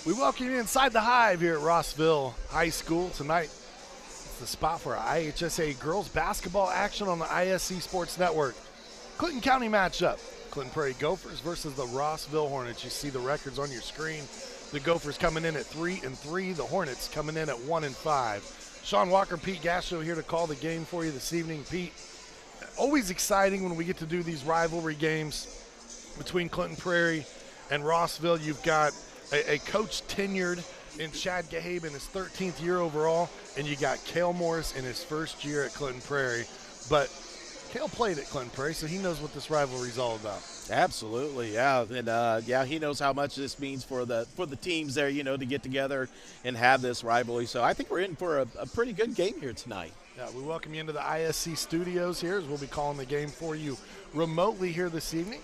We welcome you inside the Hive here at Rossville High School tonight. It's the spot for IHSAA girls basketball action on the ISC Sports Network. Clinton County matchup. Clinton Prairie Gophers versus the Rossville Hornets. You see the records on your screen. The Gophers coming in at 3-3. The Hornets coming in at 1-5. Sean Walker, Pete Gasho here to call the game for you this evening. Pete, always exciting when we get to do these rivalry games between Clinton Prairie and Rossville. You've got a coach tenured in Chad Gahabe in his 13th year overall, and you got Cale Morris in his first year at Clinton Prairie. But Cale played at Clinton Prairie, so he knows what this rivalry is all about. Absolutely, yeah, and he knows how much this means for the teams there, to get together and have this rivalry. So I think we're in for a pretty good game here tonight. Yeah, we welcome you into the ISC studios here as we'll be calling the game for you remotely here this evening.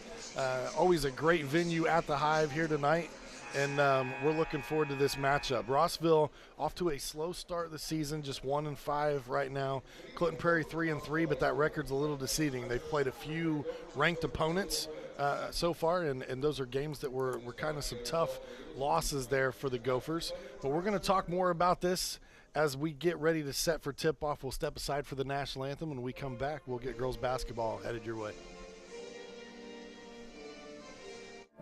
Always a great venue at the Hive here tonight. And we're looking forward to this matchup. Rossville off to a slow start of the season, just 1-5 right now. Clinton Prairie 3-3, but that record's a little deceiving. They've played a few ranked opponents so far, and those are games that were kind of some tough losses there for the Gophers. But we're going to talk more about this as we get ready to set for tip-off. We'll step aside for the national anthem. When we come back, we'll get girls basketball headed your way.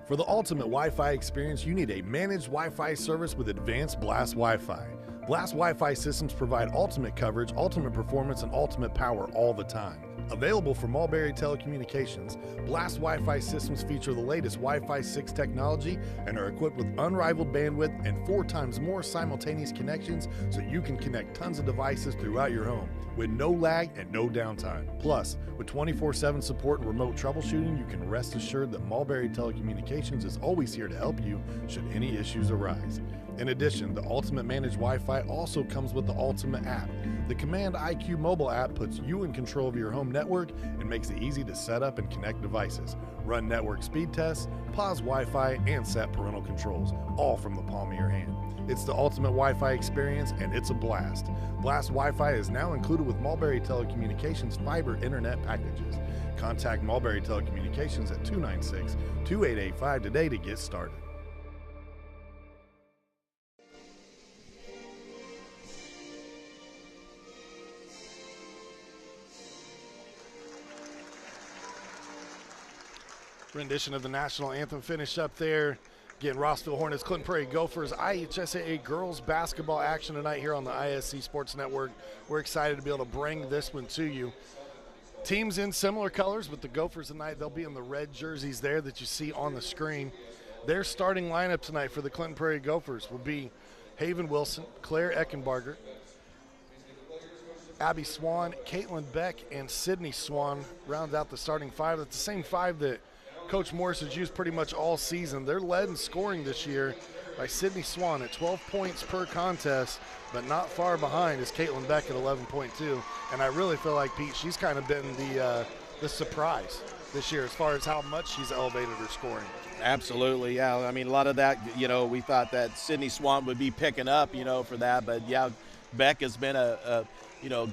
For the ultimate Wi-Fi experience, you need a managed Wi-Fi service with advanced Blast Wi-Fi. Blast Wi-Fi systems provide ultimate coverage, ultimate performance, and ultimate power all the time. Available from Mulberry Telecommunications, Blast Wi-Fi systems feature the latest Wi-Fi 6 technology and are equipped with unrivaled bandwidth and 4 times more simultaneous connections so you can connect tons of devices throughout your home with no lag and no downtime. Plus, with 24/7 support and remote troubleshooting, you can rest assured that Mulberry Telecommunications is always here to help you should any issues arise. In addition, the Ultimate Managed Wi-Fi also comes with the Ultimate app. The Command IQ mobile app puts you in control of your home network and makes it easy to set up and connect devices, run network speed tests, pause Wi-Fi, and set parental controls, all from the palm of your hand. It's the ultimate Wi-Fi experience, and it's a blast. Blast Wi-Fi is now included with Mulberry Telecommunications fiber internet packages. Contact Mulberry Telecommunications at 296-2885 today to get started. Rendition of the national anthem finished up there. Again, Rossville Hornets, Clinton Prairie Gophers, IHSAA girls basketball action tonight here on the ISC Sports Network. We're excited to be able to bring this one to you. Teams in similar colors, but the Gophers tonight, they'll be in the red jerseys there that you see on the screen. Their starting lineup tonight for the Clinton Prairie Gophers will be Haven Wilson, Claire Eckenbarger, Abby Swan, Caitlin Beck, and Sydney Swan round out the starting five. It's the same five that Coach Morris has used pretty much all season. They're led in scoring this year by Sydney Swan at 12 points per contest, but not far behind is Caitlin Beck at 11.2. And I really feel like, Pete, she's kind of been the surprise this year as far as how much she's elevated her scoring. Absolutely, yeah. I mean, a lot of that, we thought that Sydney Swan would be picking up, for that. But, yeah, Beck has been a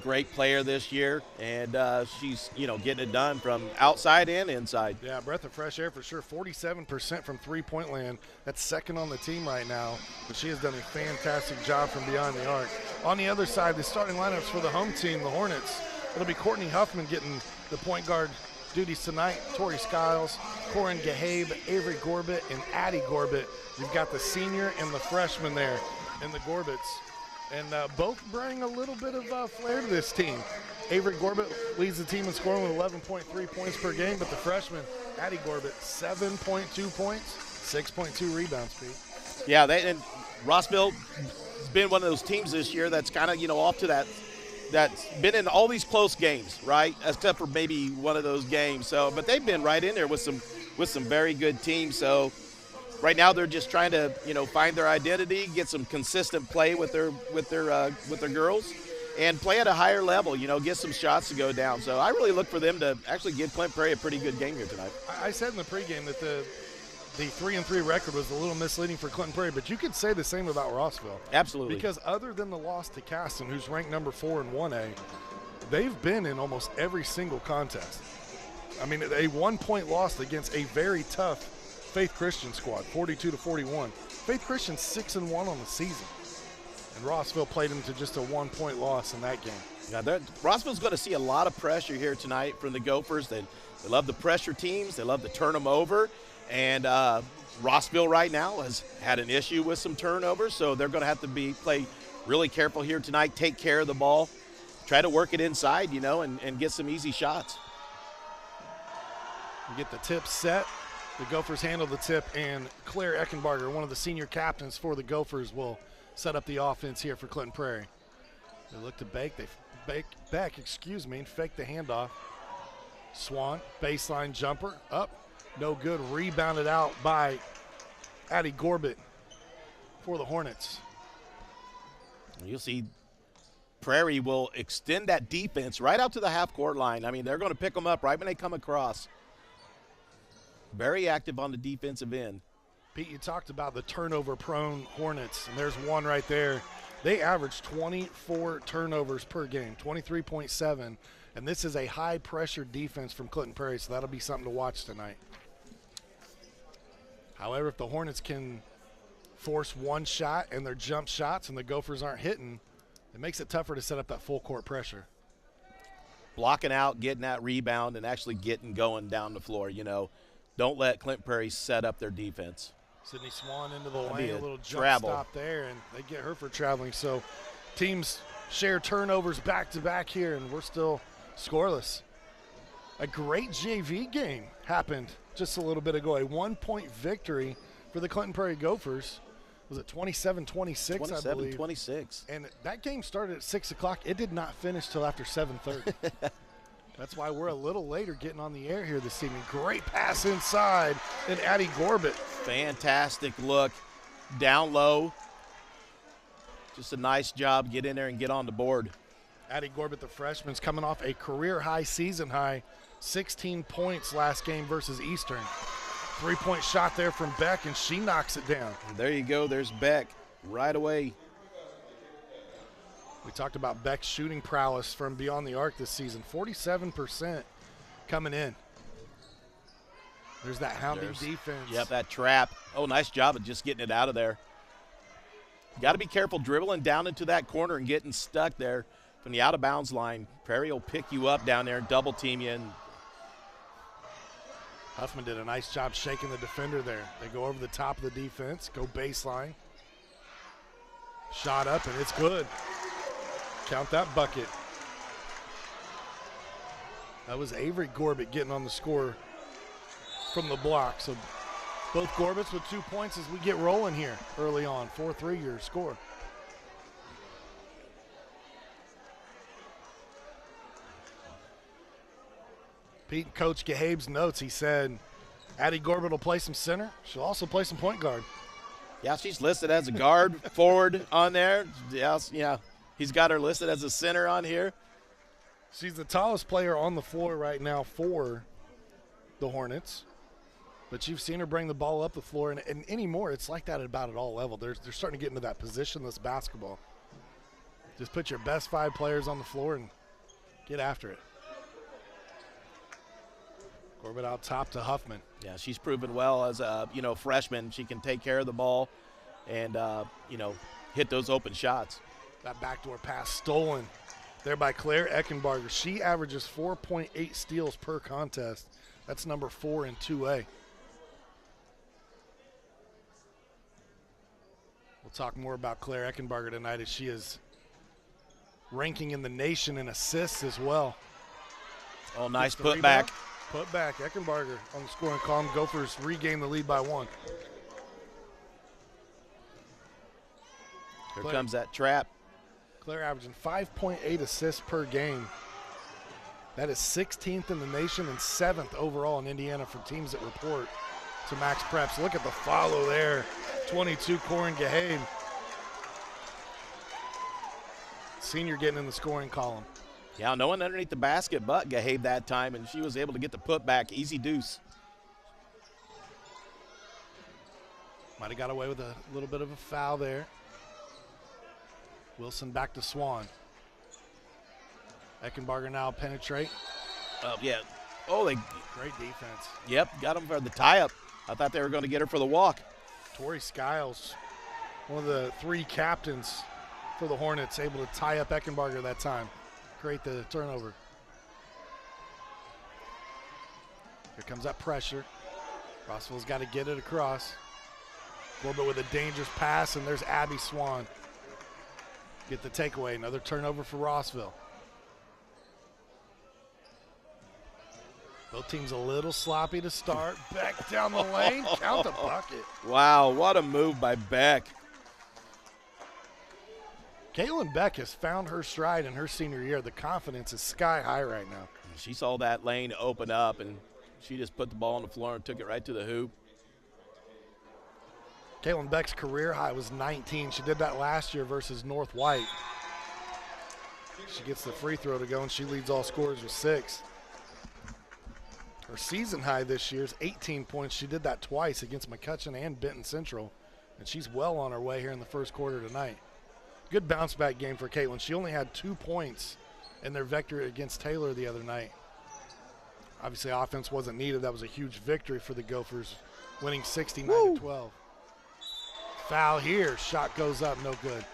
great player this year, and she's, getting it done from outside and inside. Yeah, breath of fresh air for sure. 47% from three-point land. That's second on the team right now, but she has done a fantastic job from beyond the arc. On the other side, the starting lineups for the home team, the Hornets, it'll be Courtney Huffman getting the point guard duties tonight. Tori Skiles, Corin Gahabe, Avery Gorbett, and Addie Gorbett. You've got the senior and the freshman there in the Gorbets. And both bring a little bit of flair to this team. Avery Gorbett leads the team in scoring with 11.3 points per game, but the freshman, Addie Gorbett, 7.2 points, 6.2 rebounds, Pete. Yeah, and Rossville has been one of those teams this year that's kind of, off to that's been in all these close games, right? Except for maybe one of those games. So, but they've been right in there with some very good teams. So right now they're just trying to, find their identity, get some consistent play with their girls, and play at a higher level. Get some shots to go down. So I really look for them to actually give Clinton Prairie a pretty good game here tonight. I said in the pregame that the 3-3 record was a little misleading for Clinton Prairie, but you could say the same about Rossville. Absolutely. Because other than the loss to Caston, who's ranked number 4 in 1A, they've been in almost every single contest. I mean, a 1-point loss against a very tough Faith Christian squad, 42-41. Faith Christian's 6-1 on the season. And Rossville played them to just a 1-point loss in that game. Yeah, Rossville's going to see a lot of pressure here tonight from the Gophers. They love the pressure teams. They love to turn them over. And Rossville right now has had an issue with some turnovers, so they're going to have to play really careful here tonight, take care of the ball, try to work it inside, and get some easy shots. We get the tip set. The Gophers handle the tip, and Claire Eckenbarger, one of the senior captains for the Gophers, will set up the offense here for Clinton Prairie. They look to Beck, and fake the handoff. Swan, baseline jumper, up, no good, rebounded out by Addie Gorbett for the Hornets. You'll see Prairie will extend that defense right out to the half-court line. I mean, they're going to pick them up right when they come across. Very active on the defensive end. Pete, you talked about the turnover-prone Hornets, and there's one right there. They average 24 turnovers per game, 23.7, and this is a high-pressure defense from Clinton Prairie, so that'll be something to watch tonight. However, if the Hornets can force one shot and their jump shots and the Gophers aren't hitting, it makes it tougher to set up that full-court pressure. Blocking out, getting that rebound, and actually getting going down the floor, Don't let Clinton Prairie set up their defense. Sydney Swan into the lane, a little jump travel stop there, and they get her for traveling. So teams share turnovers back-to-back here, and we're still scoreless. A great JV game happened just a little bit ago, a 1-point victory for the Clinton Prairie Gophers. Was it 27-26, I believe? 27-26. And that game started at 6 o'clock. It did not finish till after 7:30. That's why we're a little later getting on the air here this evening. Great pass inside, and Addie Gorbett. Fantastic look down low. Just a nice job. Get in there and get on the board. Addie Gorbett, the freshman's coming off a career-high, season-high, 16 points last game versus Eastern. 3-point shot there from Beck, and she knocks it down. There you go. There's Beck right away. We talked about Beck's shooting prowess from beyond the arc this season. 47% coming in. There's that hounding defense. Yep, that trap. Oh, nice job of just getting it out of there. Got to be careful dribbling down into that corner and getting stuck there from the out-of-bounds line. Prairie will pick you up down there and double-team you. And Huffman did a nice job shaking the defender there. They go over the top of the defense, go baseline. Shot up, and it's good. Count that bucket. That was Avery Gorbett getting on the score from the block. So both Gorbetts with 2 points as we get rolling here early on. 4-3 your score. Pete, Coach Gahabe's notes, he said Addie Gorbett will play some center. She'll also play some point guard. Yeah, she's listed as a guard forward on there. Yeah. He's got her listed as a center on here. She's the tallest player on the floor right now for the Hornets. But you've seen her bring the ball up the floor, and anymore, it's like that at all levels. They're starting to get into that positionless basketball. Just put your best 5 players on the floor and get after it. Gorbett out top to Huffman. Yeah, she's proven well as a freshman. She can take care of the ball and hit those open shots. That backdoor pass stolen there by Claire Eckenbarger. She averages 4.8 steals per contest. That's number 4 in 2A. We'll talk more about Claire Eckenbarger tonight as she is ranking in the nation in assists as well. Oh, nice putback. Putback, Eckenbarger on the scoring column. Gophers regain the lead by 1. Here comes that trap. Claire averaging 5.8 assists per game. That is 16th in the nation and 7th overall in Indiana for teams that report to Max Preps. Look at the follow there. 22, Corin Gahabe. Senior getting in the scoring column. Yeah, no one underneath the basket but Gahabe that time, and she was able to get the putback. Easy deuce. Might have got away with a little bit of a foul there. Wilson back to Swan. Eckenbarger now penetrate. Oh, yeah. Oh, great defense. Yep, got him for the tie-up. I thought they were going to get her for the walk. Tori Skiles One of the 3 captains for the Hornets, able to tie up Eckenbarger that time. Create the turnover. Here comes that pressure. Rossville's got to get it across. Corbett with a dangerous pass, and there's Abby Swan. Get the takeaway. Another turnover for Rossville. Both teams a little sloppy to start. Beck down the lane. Count the bucket. Wow, what a move by Beck. Caitlin Beck has found her stride in her senior year. The confidence is sky high right now. She saw that lane open up, and she just put the ball on the floor and took it right to the hoop. Caitlin Beck's career high was 19. She did that last year versus North White. She gets the free throw to go, and she leads all scorers with 6. Her season high this year is 18 points. She did that twice against McCutcheon and Benton Central, and she's well on her way here in the first quarter tonight. Good bounce back game for Caitlin. She only had 2 points in their victory against Taylor the other night. Obviously, offense wasn't needed. That was a huge victory for the Gophers, winning 69-12. Foul here. Shot goes up, no good.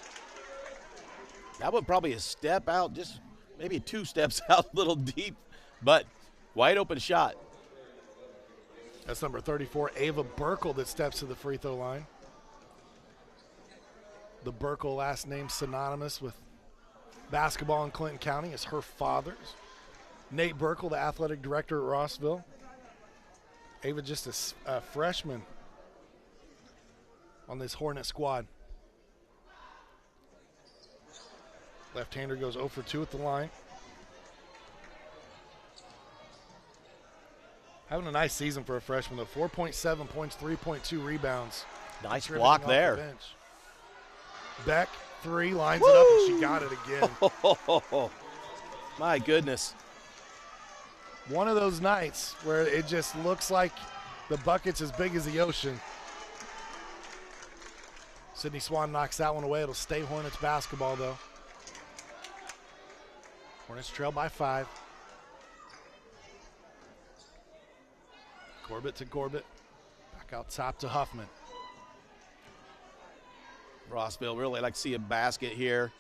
That one probably a step out, just maybe 2 steps out, a little deep, but wide open shot. That's number 34, Ava Burkle, that steps to the free throw line. The Burkle last name synonymous with basketball in Clinton County is her father's. Nate Burkle, the athletic director at Rossville. Ava just a freshman on this Hornet squad. Left-hander goes 0 for 2 at the line. Having a nice season for a freshman, though. 4.7 points, 3.2 rebounds. Nice block there. Beck, 3, lines it up, and she got it again. My goodness. One of those nights where it just looks like the bucket's as big as the ocean. Sydney Swan knocks that one away. It'll stay Hornets basketball, though. Hornets trail by 5. Corbett to Corbett. Back out top to Huffman. Rossville really like to see a basket here.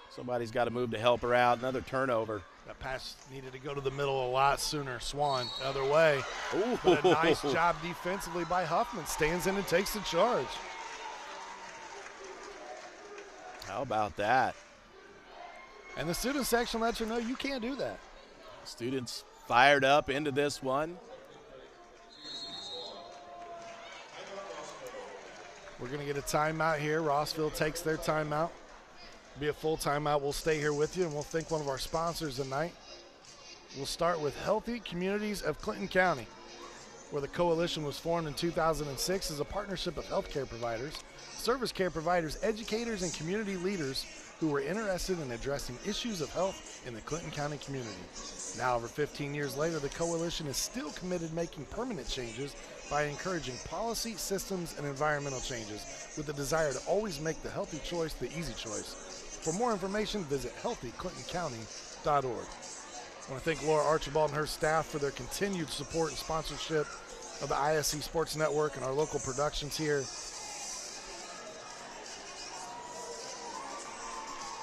Somebody's got to move to help her out. Another turnover. That pass needed to go to the middle a lot sooner. Swan, the other way. Ooh. But a nice job defensively by Huffman. Stands in and takes the charge. How about that? And the student section lets her know you can't do that. Students fired up into this one. We're going to get a timeout here. Rossville takes their timeout. Be a full timeout. We'll stay here with you, and we'll thank one of our sponsors tonight. We'll start with Healthy Communities of Clinton County, where the coalition was formed in 2006 as a partnership of healthcare providers, service care providers, educators, and community leaders who were interested in addressing issues of health in the Clinton County community. Now, over 15 years later, the coalition is still committed to making permanent changes by encouraging policy, systems, and environmental changes with the desire to always make the healthy choice the easy choice. For more information, visit healthyclintoncounty.org. I want to thank Laura Archibald and her staff for their continued support and sponsorship of the ISC Sports Network and our local productions here.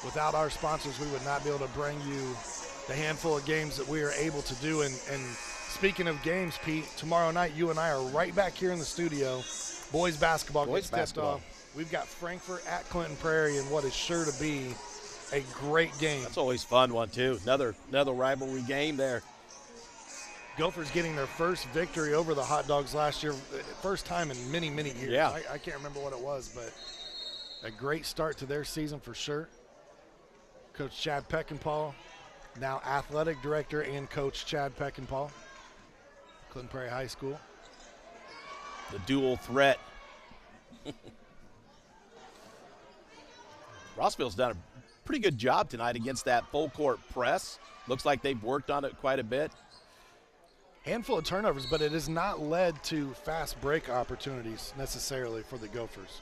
Without our sponsors, we would not be able to bring you the handful of games that we are able to do. And speaking of games, Pete, tomorrow night you and I are right back here in the studio. Boys basketball gets tipped off. We've got Frankfort at Clinton Prairie in what is sure to be a great game. That's always fun one, too. Another rivalry game there. Gophers getting their first victory over the Hot Dogs last year. First time in many, many years. Yeah. I can't remember what it was, but a great start to their season for sure. Coach Chad Peckinpah, now athletic director and coach Chad Peckinpah, Clinton Prairie High School. The dual threat. Rossville's done a pretty good job tonight against that full court press. Looks like they've worked on it quite a bit. Handful of turnovers, but it has not led to fast break opportunities necessarily for the Gophers.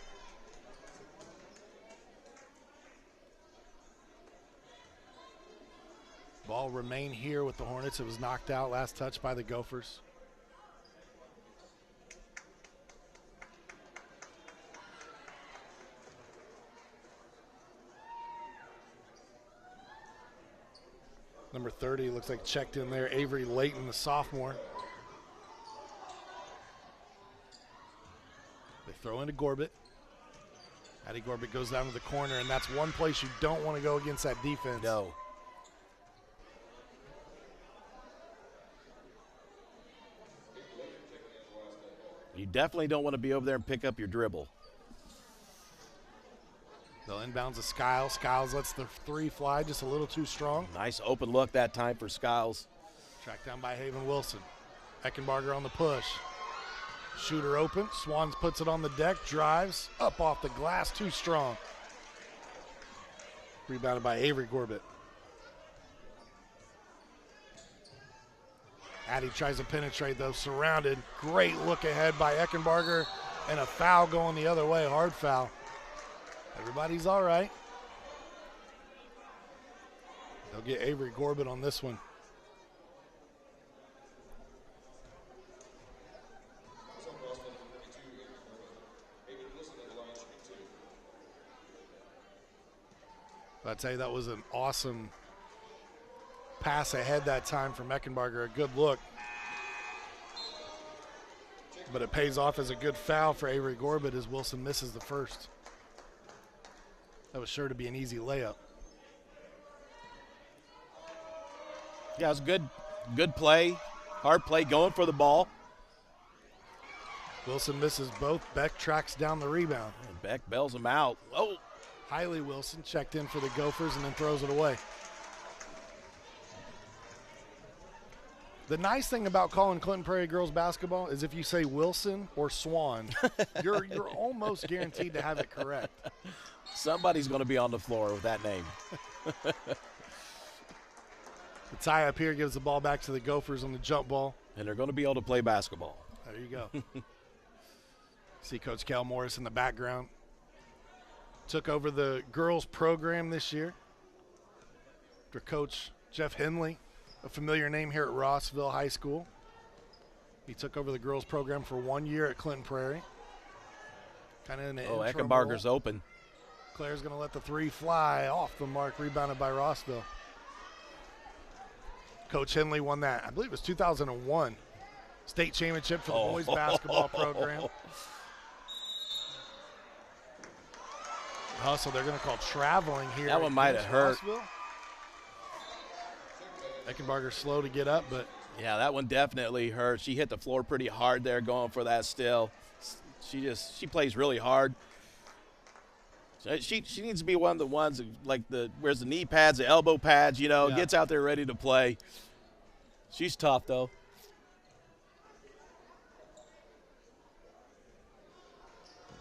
Ball remain here with the Hornets. It was knocked out last touch by the Gophers. 30. Looks like checked in there. Avery Layton, the sophomore. They throw into Gorbett. Addie Gorbett goes down to the corner, and that's one place you don't want to go against that defense. No. You definitely don't want to be over there and pick up your dribble. They'll inbounds to Skiles. Skiles lets the three fly just a little too strong. Nice open look that time for Skiles. Tracked down by Haven Wilson. Eckenbarger on the push. Shooter open. Swans puts it on the deck. Drives. Up off the glass. Too strong. Rebounded by Avery Gorbett. Addie tries to penetrate, though. Surrounded. Great look ahead by Eckenbarger. And a foul going the other way. Hard foul. Everybody's all right. They'll get Avery Gorbett on this one. But I tell you, that was an awesome pass ahead that time from Eckenbarger. A good look. But it pays off as a good foul for Avery Gorbett as Wilson misses the first. That was sure to be an easy layup. Yeah, it was good play. Hard play, going for the ball. Wilson misses both. Beck tracks down the rebound. And Beck bails him out. Oh. Hiley Wilson checked in for the Gophers and then throws it away. The nice thing about calling Clinton Prairie girls basketball is if you say Wilson or Swan, you're almost guaranteed to have it correct. Somebody's going to be on the floor with that name. The tie up here gives the ball back to the Gophers on the jump ball. And they're going to be able to play basketball. There you go. See Coach Cal Morris in the background. Took over the girls program this year. Their coach, Jeff Henley, a familiar name here at Rossville High School. He took over the girls program for 1 year at Clinton Prairie. Kind of in the interim Eckenbarger's role. open. Claire's going to let the three fly off the mark, rebounded by Rossville. Coach Henley won that, I believe it was 2001, state championship for the boys basketball program. Hustle, they're going to call traveling here. That one might have hurt. Eckenbarger slow to get up, but. Yeah, that one definitely hurt. She hit the floor pretty hard there going for that steal. She plays really hard. She needs to be one of the ones that, like, wears the knee pads, the elbow pads, gets out there ready to play. She's tough, though.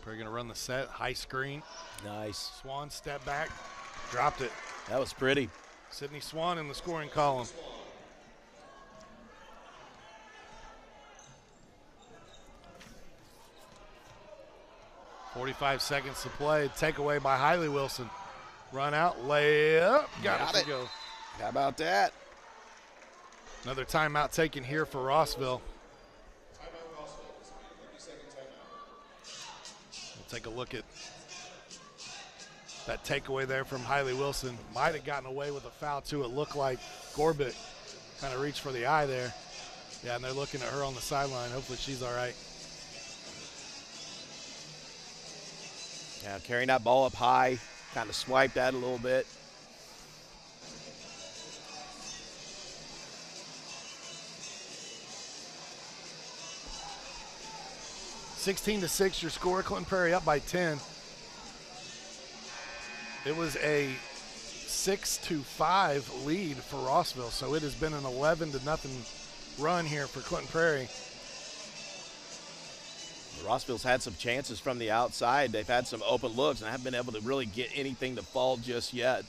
We're going to run the set, high screen. Nice. Swan step back, dropped it. That was pretty. Sydney Swan in the scoring column. .45 seconds to play. Takeaway by Hiley Wilson. Run out, layup. Got it to go. How about that? Another timeout taken here for Rossville. We'll take a look at that takeaway there from Hiley Wilson. Might have gotten away with a foul, too. It looked like Gorbett kind of reached for the eye there. Yeah, and they're looking at her on the sideline. Hopefully she's all right. Yeah, carrying that ball up high, kind of swiped that a little bit. (16-6) your score. Clinton Prairie up by 10. It was a 6-5 lead for Rossville, so it has been an 11-0 run here for Clinton Prairie. Rossville's had some chances from the outside. They've had some open looks and haven't been able to really get anything to fall just yet.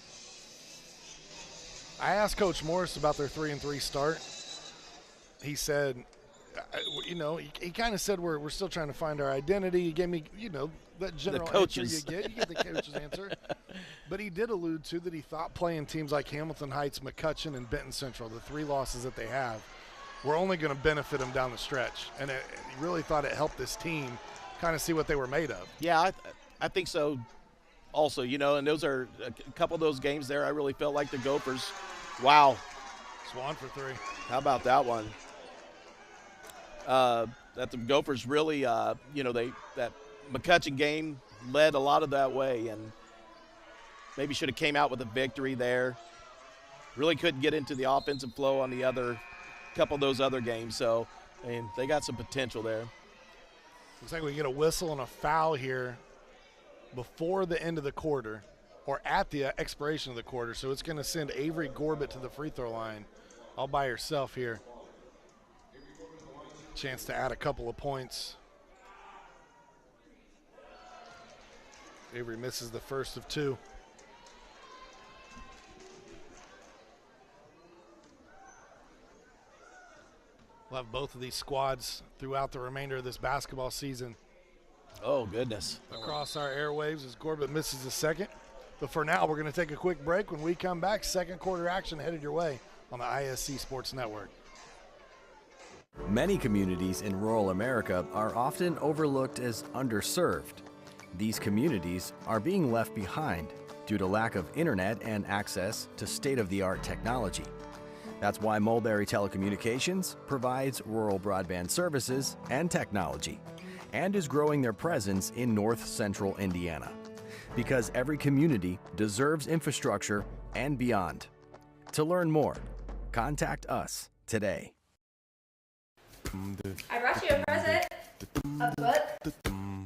I asked Coach Morris about their 3-3 start. He said, he kind of said we're still trying to find our identity. He gave me, that general answer you get. You get the coach's answer. But he did allude to that he thought playing teams like Hamilton Heights, McCutcheon, and Benton Central, the three losses that they have, were only going to benefit them down the stretch. And he really thought it helped this team kind of see what they were made of. Yeah, I think so also, and those are a couple of those games there. I really felt like the Gophers, wow, Swan for three. How about that one? That the Gophers really, that McCutcheon game led a lot of that way, and maybe should have came out with a victory there. Really couldn't get into the offensive flow on the other couple of those other games, so they got some potential there. Looks like we get a whistle and a foul here before the end of the quarter, or at the expiration of the quarter, so it's going to send Avery Gorbett to the free throw line all by herself here. Chance to add a couple of points. Avery misses the first of two. We'll have both of these squads throughout the remainder of this basketball season. Oh, goodness. Across our airwaves as Gorbett misses the second. But for now, we're going to take a quick break. When we come back, second quarter action headed your way on the ISC Sports Network. Many communities in rural America are often overlooked as underserved. These communities are being left behind due to lack of internet and access to state-of-the-art technology. That's why Mulberry Telecommunications provides rural broadband services and technology and is growing their presence in north central Indiana. Because every community deserves infrastructure and beyond. To learn more, contact us today. I brought you a present, a book.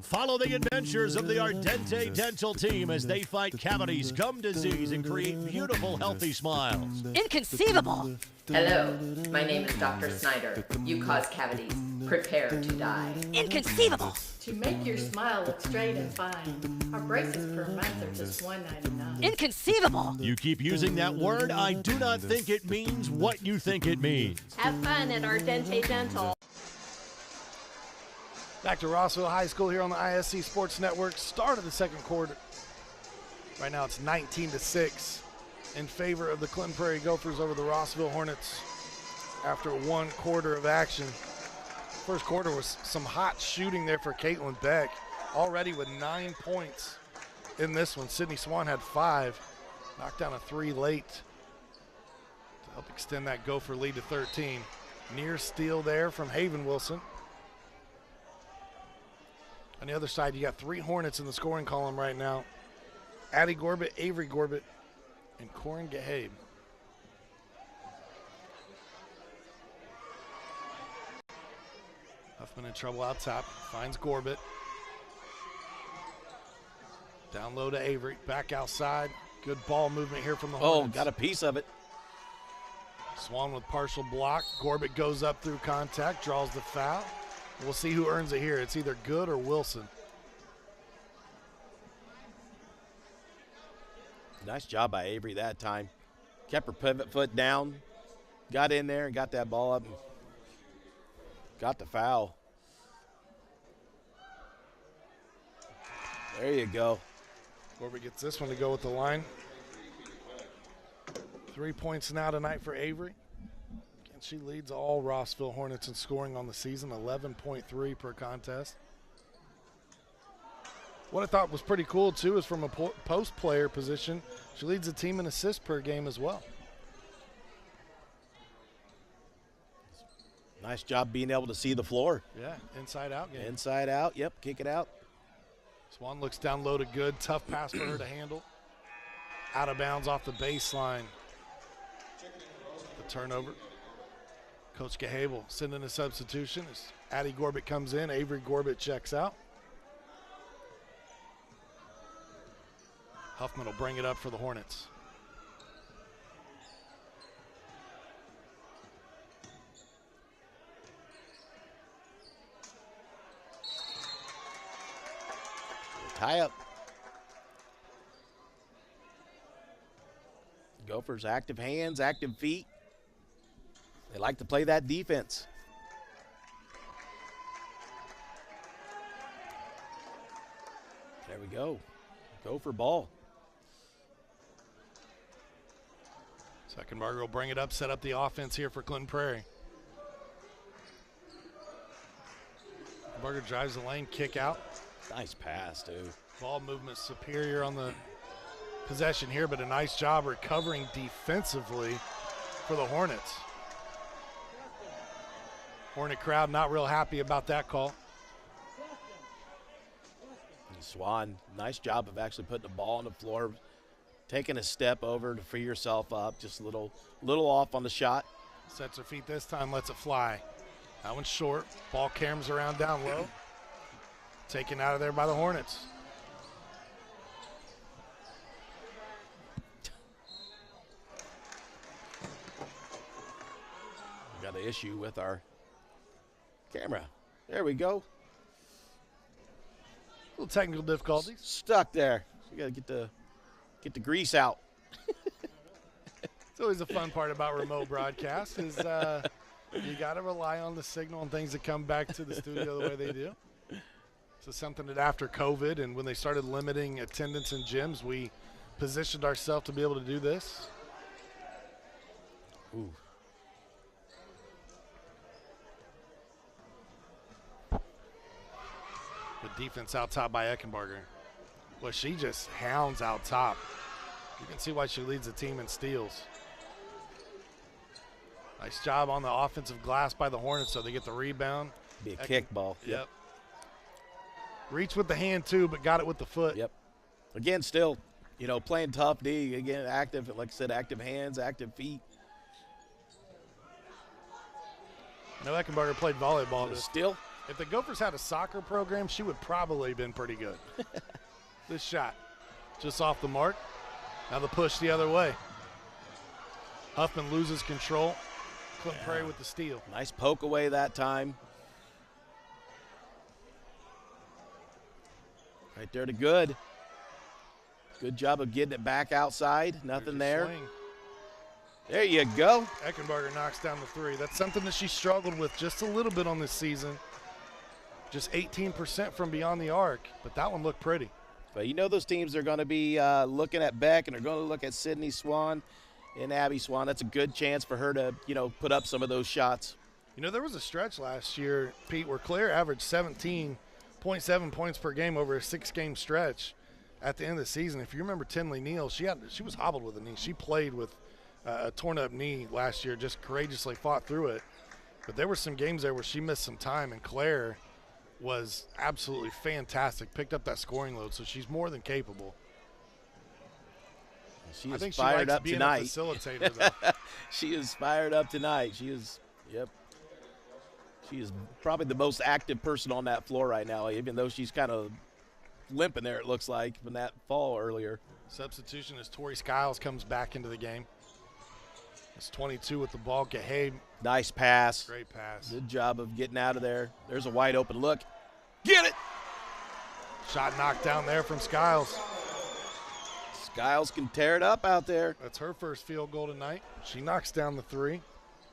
Follow the adventures of the Ardente Dental team as they fight cavities, gum disease, and create beautiful, healthy smiles. Inconceivable! Hello, my name is Dr. Snyder. You cause cavities. Prepare to die. Inconceivable! To make your smile look straight and fine, our braces per month are just $1.99. Inconceivable! You keep using that word, I do not think it means what you think it means. Have fun at Ardente Dental. Back to Rossville High School here on the ISC Sports Network. Start of the second quarter. Right now it's 19-6 in favor of the Clinton Prairie Gophers over the Rossville Hornets after one quarter of action. First quarter was some hot shooting there for Caitlin Beck, already with 9 points in this one. Sydney Swan had 5, knocked down a 3 late to help extend that Gopher lead to 13. Near steal there from Haven Wilson. On the other side, you got 3 Hornets in the scoring column right now. Addie Gorbett, Avery Gorbett, and Corin Gahabe. Huffman in trouble out top, finds Gorbett. Down low to Avery, back outside. Good ball movement here from the Hornets. Oh, got a piece of it. Swan with partial block. Gorbett goes up through contact, draws the foul. We'll see who earns it here. It's either Good or Wilson. Nice job by Avery that time. Kept her pivot foot down, got in there and got that ball up and got the foul. There you go. Gorbett gets this one to go with the line. 3 points now tonight for Avery. And she leads all Rossville Hornets in scoring on the season, 11.3 per contest. What I thought was pretty cool, too, is from a post player position, she leads the team in assists per game as well. Nice job being able to see the floor. Yeah, inside out game. Inside out, yep, kick it out. Swan looks down low to Good. Tough pass for her to handle. Out of bounds off the baseline. The turnover. Coach Gahable sending a substitution as Addie Gorbett comes in. Avery Gorbett checks out. Huffman will bring it up for the Hornets. Tie up. Gophers active hands, active feet. They like to play that defense. There we go. Gopher ball. Seckenbarger will bring it up, set up the offense here for Clinton Prairie. Barger drives the lane, kick out. Nice pass, too. Ball movement superior on the possession here, but a nice job recovering defensively for the Hornets. Hornet crowd not real happy about that call. And Swan, nice job of actually putting the ball on the floor, taking a step over to free yourself up, just a little off on the shot. Sets her feet this time, lets it fly. That one's short. Ball caroms around down low. Taken out of there by the Hornets. We got an issue with our camera. There we go. Little technical difficulties. Stuck there. We got to get the grease out. It's always a fun part about remote broadcast is you got to rely on the signal and things that come back to the studio the way they do. So something that after COVID and when they started limiting attendance in gyms, we positioned ourselves to be able to do this. Ooh. Good defense out top by Eckenbarger. Well, she just hounds out top. You can see why she leads the team in steals. Nice job on the offensive glass by the Hornets, so they get the rebound. Be a kick ball. Yep. Reach with the hand, too, but got it with the foot. Yep. Again, still, playing tough D. Again, active, like I said, active hands, active feet. No, Eckenbarger played volleyball. Still. If the Gophers had a soccer program, she would probably have been pretty good. This shot, just off the mark. Now the push the other way. Huffman loses control. Prairie with the steal. Nice poke away that time. Right there to Good. Good job of getting it back outside. Nothing there. Swing. There you go. Eckenbarger knocks down the three. That's something that she struggled with just a little bit on this season. Just 18% from beyond the arc, but that one looked pretty. But those teams are going to be looking at Beck and are going to look at Sydney Swan and Abby Swan. That's a good chance for her to, put up some of those shots. There was a stretch last year, Pete, where Claire averaged 17.7 points per game over a 6-game stretch at the end of the season. If you remember Tinley Neal, she was hobbled with a knee. She played with a torn-up knee last year, just courageously fought through it. But there were some games there where she missed some time, and Claire was absolutely fantastic, picked up that scoring load, so she's more than capable. She I is think fired she likes up being tonight. A facilitator, though. She is fired up tonight. She is probably the most active person on that floor right now, even though she's kind of limping there, it looks like, from that fall earlier. Substitution as Tori Skiles comes back into the game. It's 22 with the ball. Gahabe. Nice pass. Great pass. Good job of getting out of there. There's a wide open look. Get it! Shot knocked down there from Skiles. Skiles can tear it up out there. That's her first field goal tonight. She knocks down the three.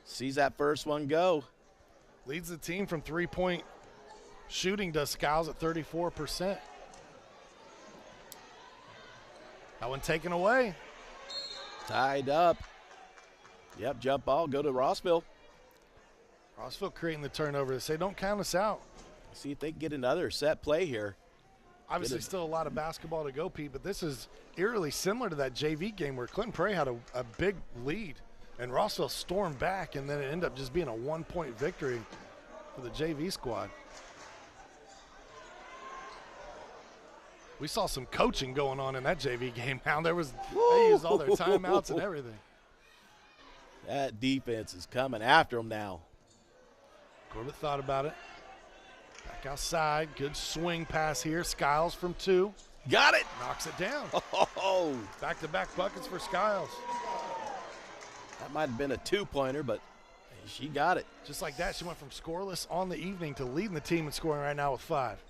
Sees that first one go. Leads the team from three-point shooting, does Skiles at 34%. That one taken away. Tied up. Yep, jump ball, go to Rossville. Rossville creating the turnover. They say, don't count us out. See if they can get another set play here. Obviously still a lot of basketball to go, Pete, but this is eerily similar to that JV game where Clinton Prairie had a big lead, and Rossville stormed back, and then it ended up just being a one-point victory for the JV squad. We saw some coaching going on in that JV game. Now they used all their timeouts and everything. That defense is coming after them now. Corbett thought about it. Back outside. Good swing pass here. Skiles from two. Got it. Knocks it down. Oh. Back-to-back buckets for Skiles. That might have been a two-pointer, but she got it. Just like that, she went from scoreless on the evening to leading the team in scoring right now with 5.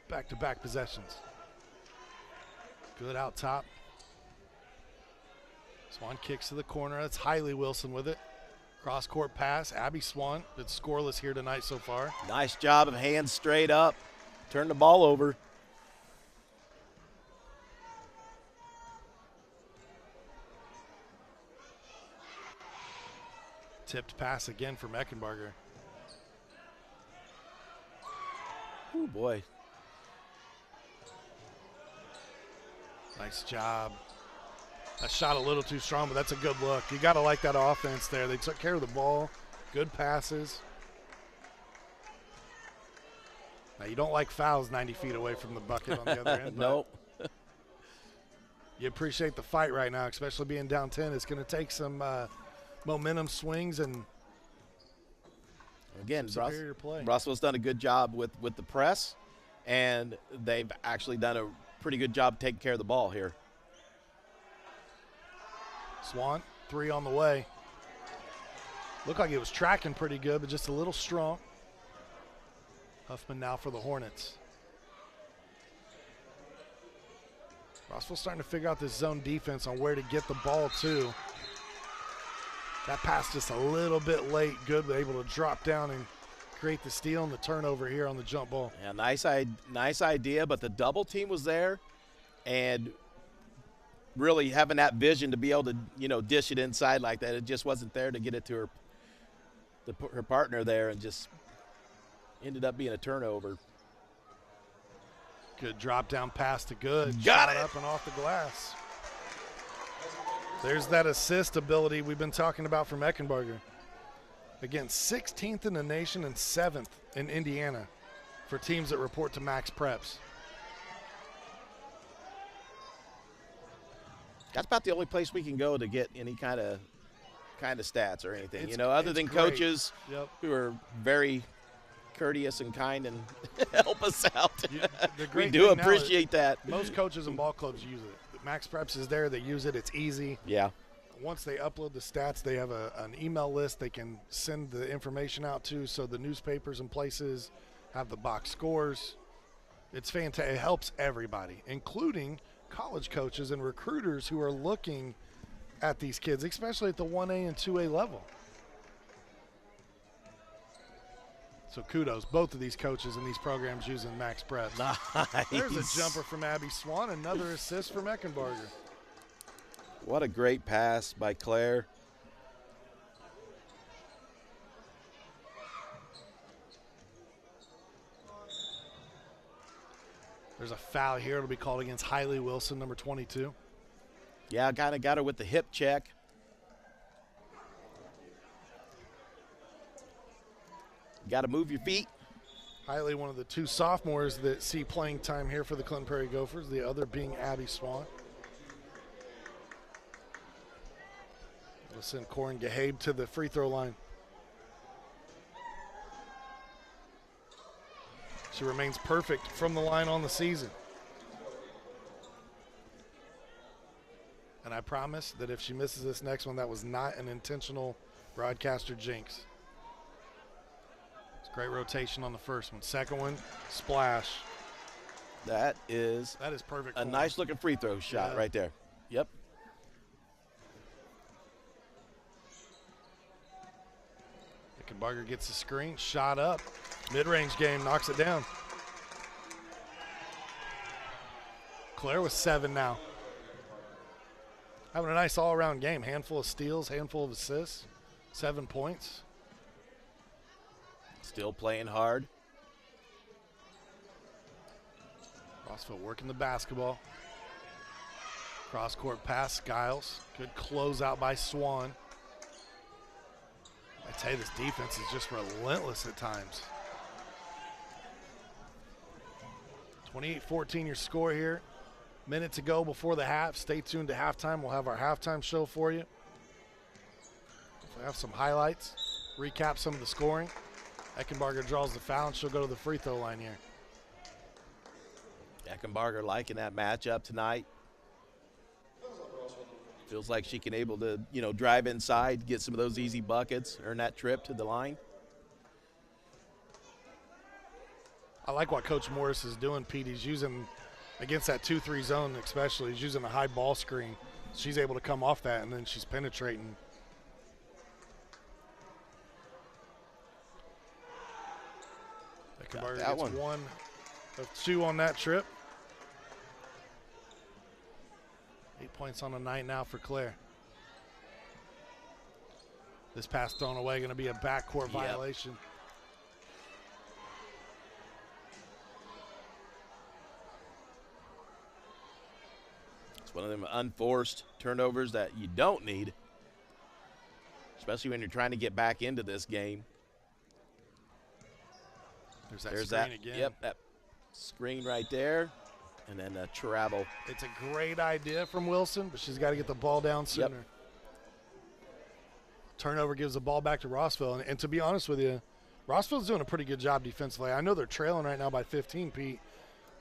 Back-to-back possessions. Good out top. Swan kicks to the corner. That's Hailey Wilson with it. Cross-court pass. Abby Swan, that's scoreless here tonight so far. Nice job of hands straight up. Turn the ball over. Tipped pass again from Eckenbarger. Oh, boy. Nice job. That shot a little too strong, but that's a good look. You got to like that offense there. They took care of the ball. Good passes. Now, you don't like fouls 90 feet away from the bucket on the other end. Nope. You appreciate the fight right now, especially being down 10. It's going to take some momentum swings and again, superior play. Rossville's done a good job with the press, and they've actually done a pretty good job taking care of the ball here. Swan, 3 on the way. Looked like it was tracking pretty good, but just a little strong. Huffman now for the Hornets. Rossville starting to figure out this zone defense on where to get the ball to. That pass just a little bit late. Good, able to drop down and create the steal and the turnover here on the jump ball. Yeah, nice idea, but the double team was there, and really having that vision to be able to, dish it inside like that. It just wasn't there to get it to her partner there, and just ended up being a turnover. Good drop down pass to Good. Got Shot it. Up and off the glass. There's that assist ability we've been talking about from Eckenbarger. Again, 16th in the nation and 7th in Indiana for teams that report to Max Preps. That's about the only place we can go to get any kind of stats or anything. Other than great. coaches Yep. who are very courteous and kind and help us out. The We great do thing now is appreciate that. Most coaches and ball clubs use it. Max Preps is there. They use it. It's easy. Yeah. Once they upload the stats, they have an email list they can send the information out to, so the newspapers and places have the box scores. It's fantastic. It helps everybody, including college coaches and recruiters who are looking at these kids, especially at the 1A and 2A level. So kudos, both of these coaches in these programs using Max Preps. Nice. There's a jumper from Abby Swan, another assist from Eckenbarger. What a great pass by Claire. There's a foul here. It'll be called against Hailey Wilson, number 22. Yeah, kind of got her with the hip check. Got to move your feet. Hailey, one of the 2 sophomores that see playing time here for the Clinton Prairie Gophers, the other being Abby Swan. We'll send Corin Gahabe to the free throw line. She remains perfect from the line on the season. And I promise that if she misses this next one, that was not an intentional broadcaster jinx. It's great rotation on the first one. Second one, splash. That is perfect. a nice looking free throw shot right there. Yep. Eckenbarger gets the screen, shot up. Mid-range game, knocks it down. Claire with 7 now. Having a nice all-around game. Handful of steals, handful of assists, 7 points. Still playing hard. Rossville working the basketball. Cross-court pass, Skiles. Good closeout by Swan. I tell you, this defense is just relentless at times. 28-14 your score here. Minute to go before the half. Stay tuned to halftime. We'll have our halftime show for you. We'll have some highlights, recap some of the scoring. Eckenbarger draws the foul, and she'll go to the free throw line here. Eckenbarger liking that matchup tonight. Feels like she can able to, drive inside, get some of those easy buckets, earn that trip to the line. I like what Coach Morris is doing, Pete. He's using, against that 2-3 zone especially, he's using a high ball screen. She's able to come off that, and then she's penetrating. Eckenbarger gets 1 of 2 on that trip. 8 points on the night now for Claire. This pass thrown away, going to be a backcourt violation. It's one of them unforced turnovers that you don't need, especially when you're trying to get back into this game. There's screen that again. Yep, that screen right there, and then a travel. It's a great idea from Wilson, but she's got to get the ball down sooner. Yep. Turnover gives the ball back to Rossville. And to be honest with you, Rossville's doing a pretty good job defensively. I know they're trailing right now by 15, Pete,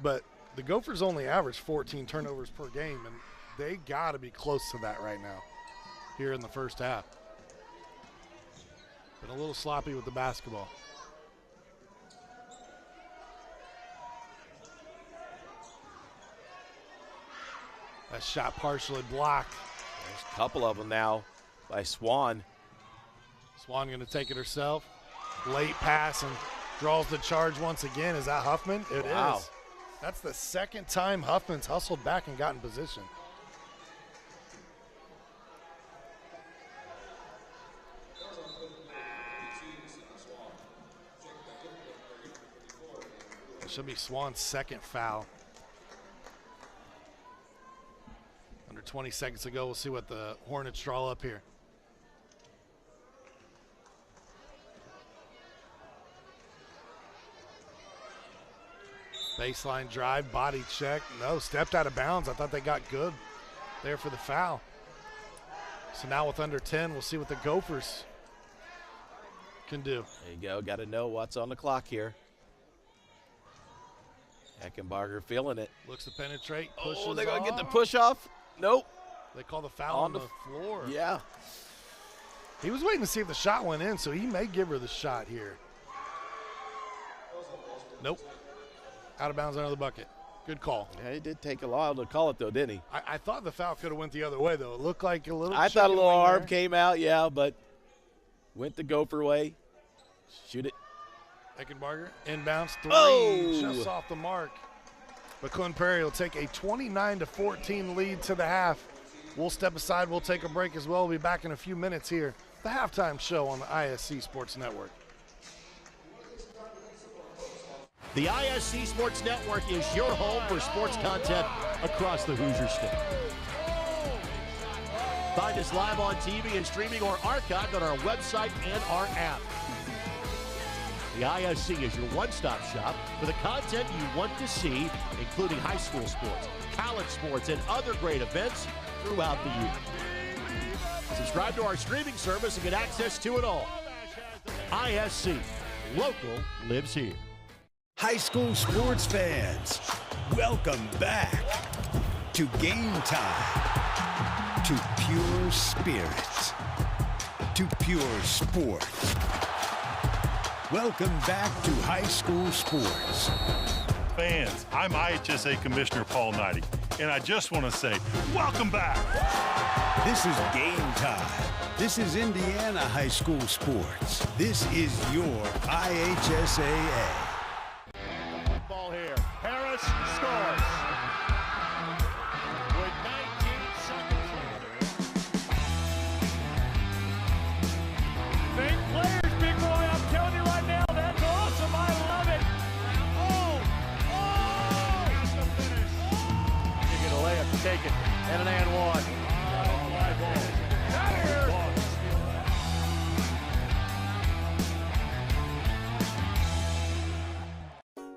but the Gophers only average 14 turnovers per game, and they got to be close to that right now here in the first half. Been a little sloppy with the basketball. That shot partially blocked. There's a couple of them now by Swan. Swan going to take it herself. Late pass and draws the charge once again. Is that Huffman? It is. That's the second time Huffman's hustled back and got in position. It should be Swan's second foul. Under 20 seconds to go. We'll see what the Hornets draw up here. Baseline drive, body check. No, stepped out of bounds. I thought they got good there for the foul. So now with under 10, we'll see what the Gophers can do. There you go. Got to know what's on the clock here. Eckenbarger feeling it. Looks to penetrate, pushes Oh, they're going to get the off. push off. Nope. They call the foul on the floor. Yeah. He was waiting to see if the shot went in, so he may give her the shot here. Nope. Out of bounds under the bucket. Good call. Yeah, he did take a while to call it, though, didn't he? I thought the foul could have went the other way, though. It looked like a little I thought a chicken little wing arm there. came out, yeah, but went the Gopher way. Shoot it. Eckenbarger, inbounds, three, Oh! just off the mark. But Prairie will take a 29-14 lead to the half. We'll step aside. We'll take a break as well. We'll be back in a few minutes here. The halftime show on the ISC Sports Network. The ISC Sports Network is your home for sports content across the Hoosier State. Find us live on TV and streaming or archived on our website and our app. The ISC is your one-stop shop for the content you want to see, including high school sports, college sports, and other great events throughout the year. Subscribe to our streaming service and get access to it all. ISC, local lives here. High school sports fans, welcome back to Game Time, to pure spirits, to pure sports. Welcome back to high school sports. Fans, I'm IHSAA Commissioner Paul Knighty, and I just want to say, welcome back. This is Game Time. This is Indiana high school sports. This is your IHSAA. Ball here. Harris scores. With 19 seconds. Big players, big boy. I'm telling you right now, that's awesome. I love it. That's the finish. You get a layup, take it, and an and one.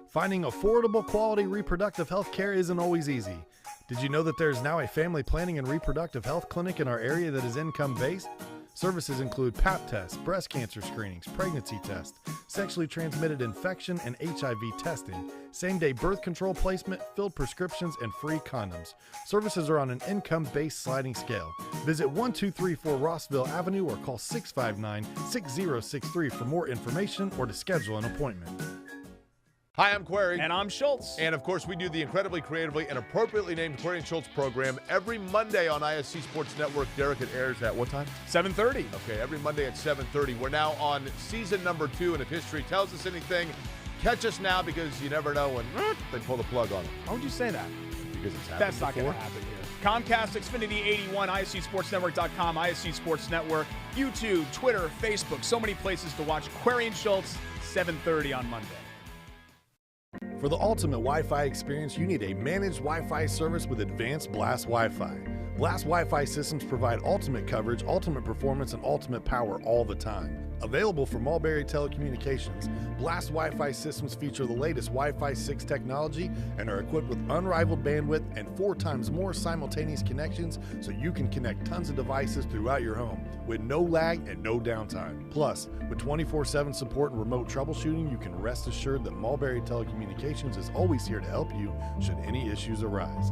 Finding affordable quality reproductive health care isn't always easy. Did you know that there is now a family planning and reproductive health clinic in our area that is income-based? Services include Pap tests, breast cancer screenings, pregnancy tests, sexually transmitted infection and HIV testing, same-day birth control placement, filled prescriptions, and free condoms. Services are on an income-based sliding scale. Visit 1234 Rossville Avenue or call 659-6063 for more information or to schedule an appointment. Hi, I'm Query. And I'm Schultz. And of course, we do the incredibly creatively and appropriately named Query and Schultz program every Monday on ISC Sports Network. Derek, it airs at what time? 7:30. Okay, every Monday at 7:30. We're now on season number 2, and if history tells us anything, catch us now because you never know when they pull the plug on it. Why would you say that? Because it's happened That's not going to happen here. Comcast, Xfinity 81, ISCSportsNetwork.com, ISC Sports Network, YouTube, Twitter, Facebook, so many places to watch Query and Schultz, 7:30 on Monday. For the ultimate Wi-Fi experience, you need a managed Wi-Fi service with advanced Blast Wi-Fi. Blast Wi-Fi systems provide ultimate coverage, ultimate performance, and ultimate power all the time. Available from Mulberry Telecommunications, Blast Wi-Fi systems feature the latest Wi-Fi 6 technology and are equipped with unrivaled bandwidth and 4 times more simultaneous connections so you can connect tons of devices throughout your home with no lag and no downtime. Plus, with 24/7 support and remote troubleshooting, you can rest assured that Mulberry Telecommunications is always here to help you should any issues arise.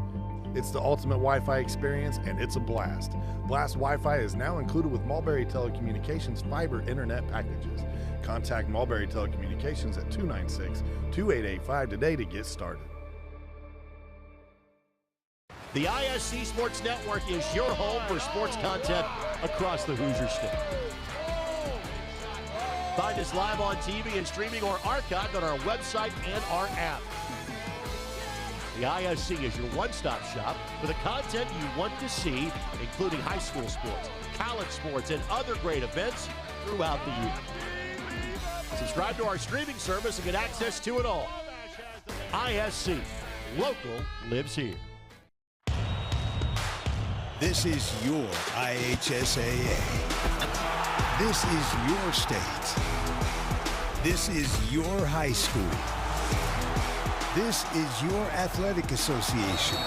It's the ultimate Wi-Fi experience, and it's a blast. Blast Wi-Fi is now included with Mulberry Telecommunications fiber internet packages. Contact Mulberry Telecommunications at 296-2885 today to get started. The ISC Sports Network is your home for sports content across the Hoosier State. Find us live on TV and streaming or archived on our website and our app. The ISC is your one-stop shop for the content you want to see, including high school sports, college sports, and other great events throughout the year. Subscribe to our streaming service and get access to it all. ISC, local lives here. This is your IHSAA. This is your state. This is your high school. This is your athletic association.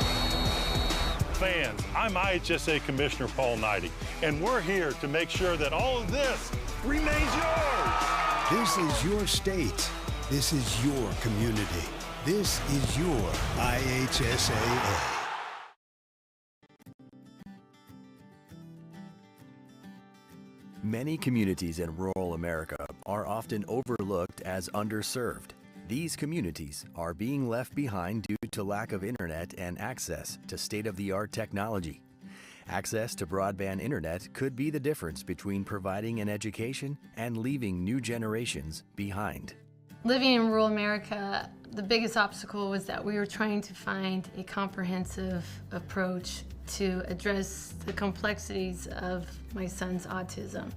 Fans, I'm IHSA Commissioner Paul Knighty, and we're here to make sure that all of this remains yours. This is your state. This is your community. This is your IHSAA. Many communities in rural America are often overlooked as underserved. These communities are being left behind due to lack of internet and access to state-of-the-art technology. Access to broadband internet could be the difference between providing an education and leaving new generations behind. Living in rural America, the biggest obstacle was that we were trying to find a comprehensive approach to address the complexities of my son's autism.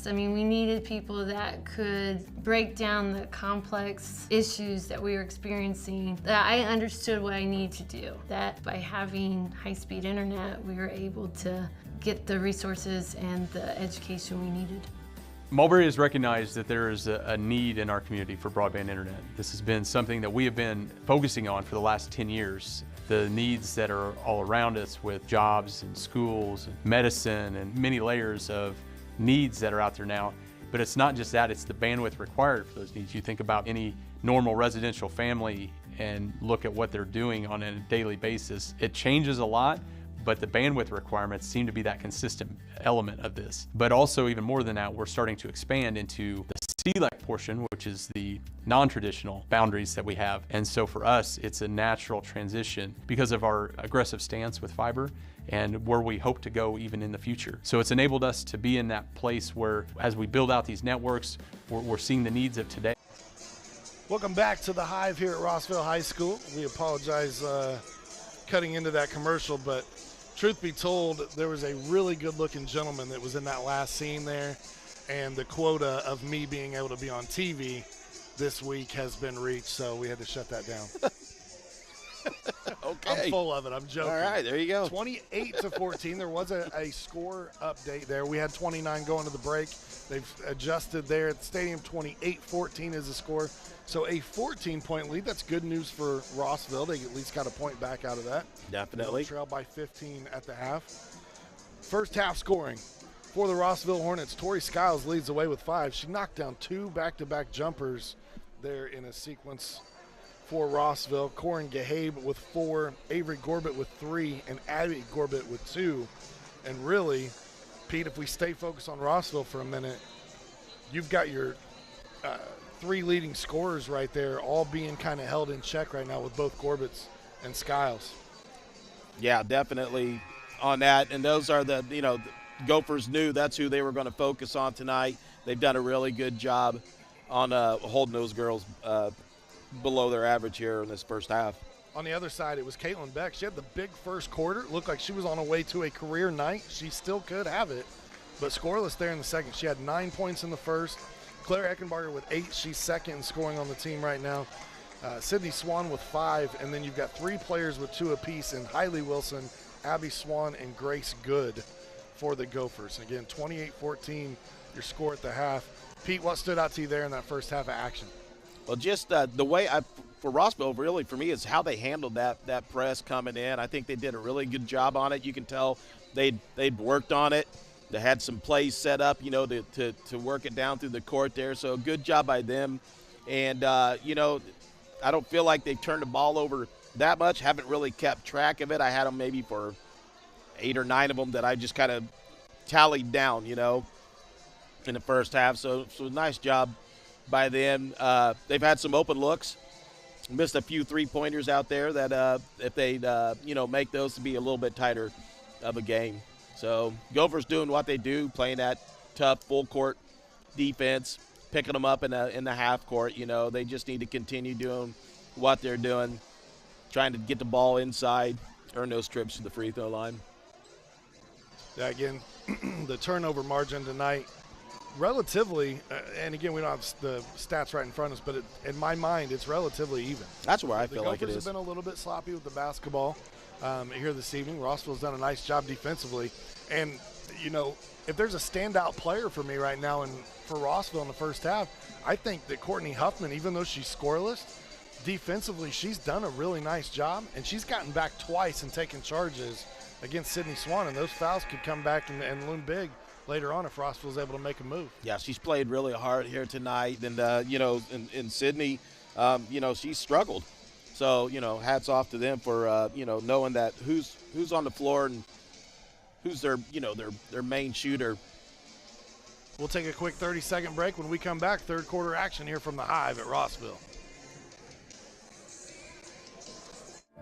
I mean, we needed people that could break down the complex issues that we were experiencing, that I understood what I needed to do, that by having high-speed internet, we were able to get the resources and the education we needed. Mulberry has recognized that there is a need in our community for broadband internet. This has been something that we have been focusing on for the last 10 years. The needs that are all around us with jobs and schools and medicine and many layers of needs that are out there now. But it's not just that, it's the bandwidth required for those needs. You think about any normal residential family and look at what they're doing on a daily basis. It changes a lot, but the bandwidth requirements seem to be that consistent element of this. But also even more than that, we're starting to expand into the CLEC portion, which is the non-traditional boundaries that we have. And so for us, it's a natural transition because of our aggressive stance with fiber and where we hope to go even in the future. So it's enabled us to be in that place where as we build out these networks, we're seeing the needs of today. Welcome back to the Hive here at Rossville High School. We apologize cutting into that commercial, but truth be told, there was a really good-looking gentleman that was in that last scene there, and the quota of me being able to be on TV this week has been reached, so we had to shut that down. Okay. I'm full of it. I'm joking. All right, there you go. 28-14. There was a score update there. We had 29 going to the break. They've adjusted there at the stadium. 28-14 is the score. So a 14-point lead. That's good news for Rossville. They at least got a point back out of that. Definitely. They'll trail by 15 at the half. First half scoring for the Rossville Hornets. Tori Skiles leads the way with 5. She knocked down 2 back-to-back jumpers there in a sequence for Rossville. Corin Gahabe with 4, Avery Gorbett with 3, and Abby Gorbett with 2. And really, Pete, if we stay focused on Rossville for a minute, you've got your 3 leading scorers right there all being kind of held in check right now with both Gorbetts and Skiles. Yeah, definitely on that. And those are the Gophers knew that's who they were going to focus on tonight. They've done a really good job on holding those girls below their average here in this first half. On the other side, it was Caitlin Beck. She had the big first quarter. It looked like she was on her way to a career night. She still could have it, but scoreless there in the second. She had 9 points in the first. Claire Eckenbarger with 8. She's second in scoring on the team right now. Sydney Swan with 5, and then you've got 3 players with 2 apiece in Hailey Wilson, Abby Swan, and Grace Good for the Gophers. Again, 28-14, your score at the half. Pete, what stood out to you there in that first half of action? Well, just the way for Rossville, really, for me, is how they handled that press coming in. I think they did a really good job on it. You can tell they'd worked on it. They had some plays set up, to work it down through the court there. So good job by them. And, I don't feel like they turned the ball over that much. Haven't really kept track of it. I had them maybe for 8 or 9 of them that I just kind of tallied down, in the first half. So nice job by them. They've had some open looks. Missed a few three-pointers out there that if they'd, make those to be a little bit tighter of a game. So Gophers doing what they do, playing that tough full-court defense, picking them up in the half court. They just need to continue doing what they're doing, trying to get the ball inside, earn those trips to the free throw line. Yeah, again, the turnover margin tonight, relatively, and again, we don't have the stats right in front of us, but in my mind, it's relatively even. That's where I feel like it is. The Gophers have been a little bit sloppy with the basketball here this evening. Rossville's done a nice job defensively. And, if there's a standout player for me right now for Rossville in the first half, I think that Courtney Huffman, even though she's scoreless, defensively, she's done a really nice job, and she's gotten back twice and taken charges against Sydney Swan, and those fouls could come back and loom big later on if Rossville's able to make a move. Yeah, she's played really hard here tonight, and, in Sydney, she's struggled. So, hats off to them for, knowing that who's on the floor and who's their main shooter. We'll take a quick 30-second break. When we come back, third quarter action here from the Hive at Rossville.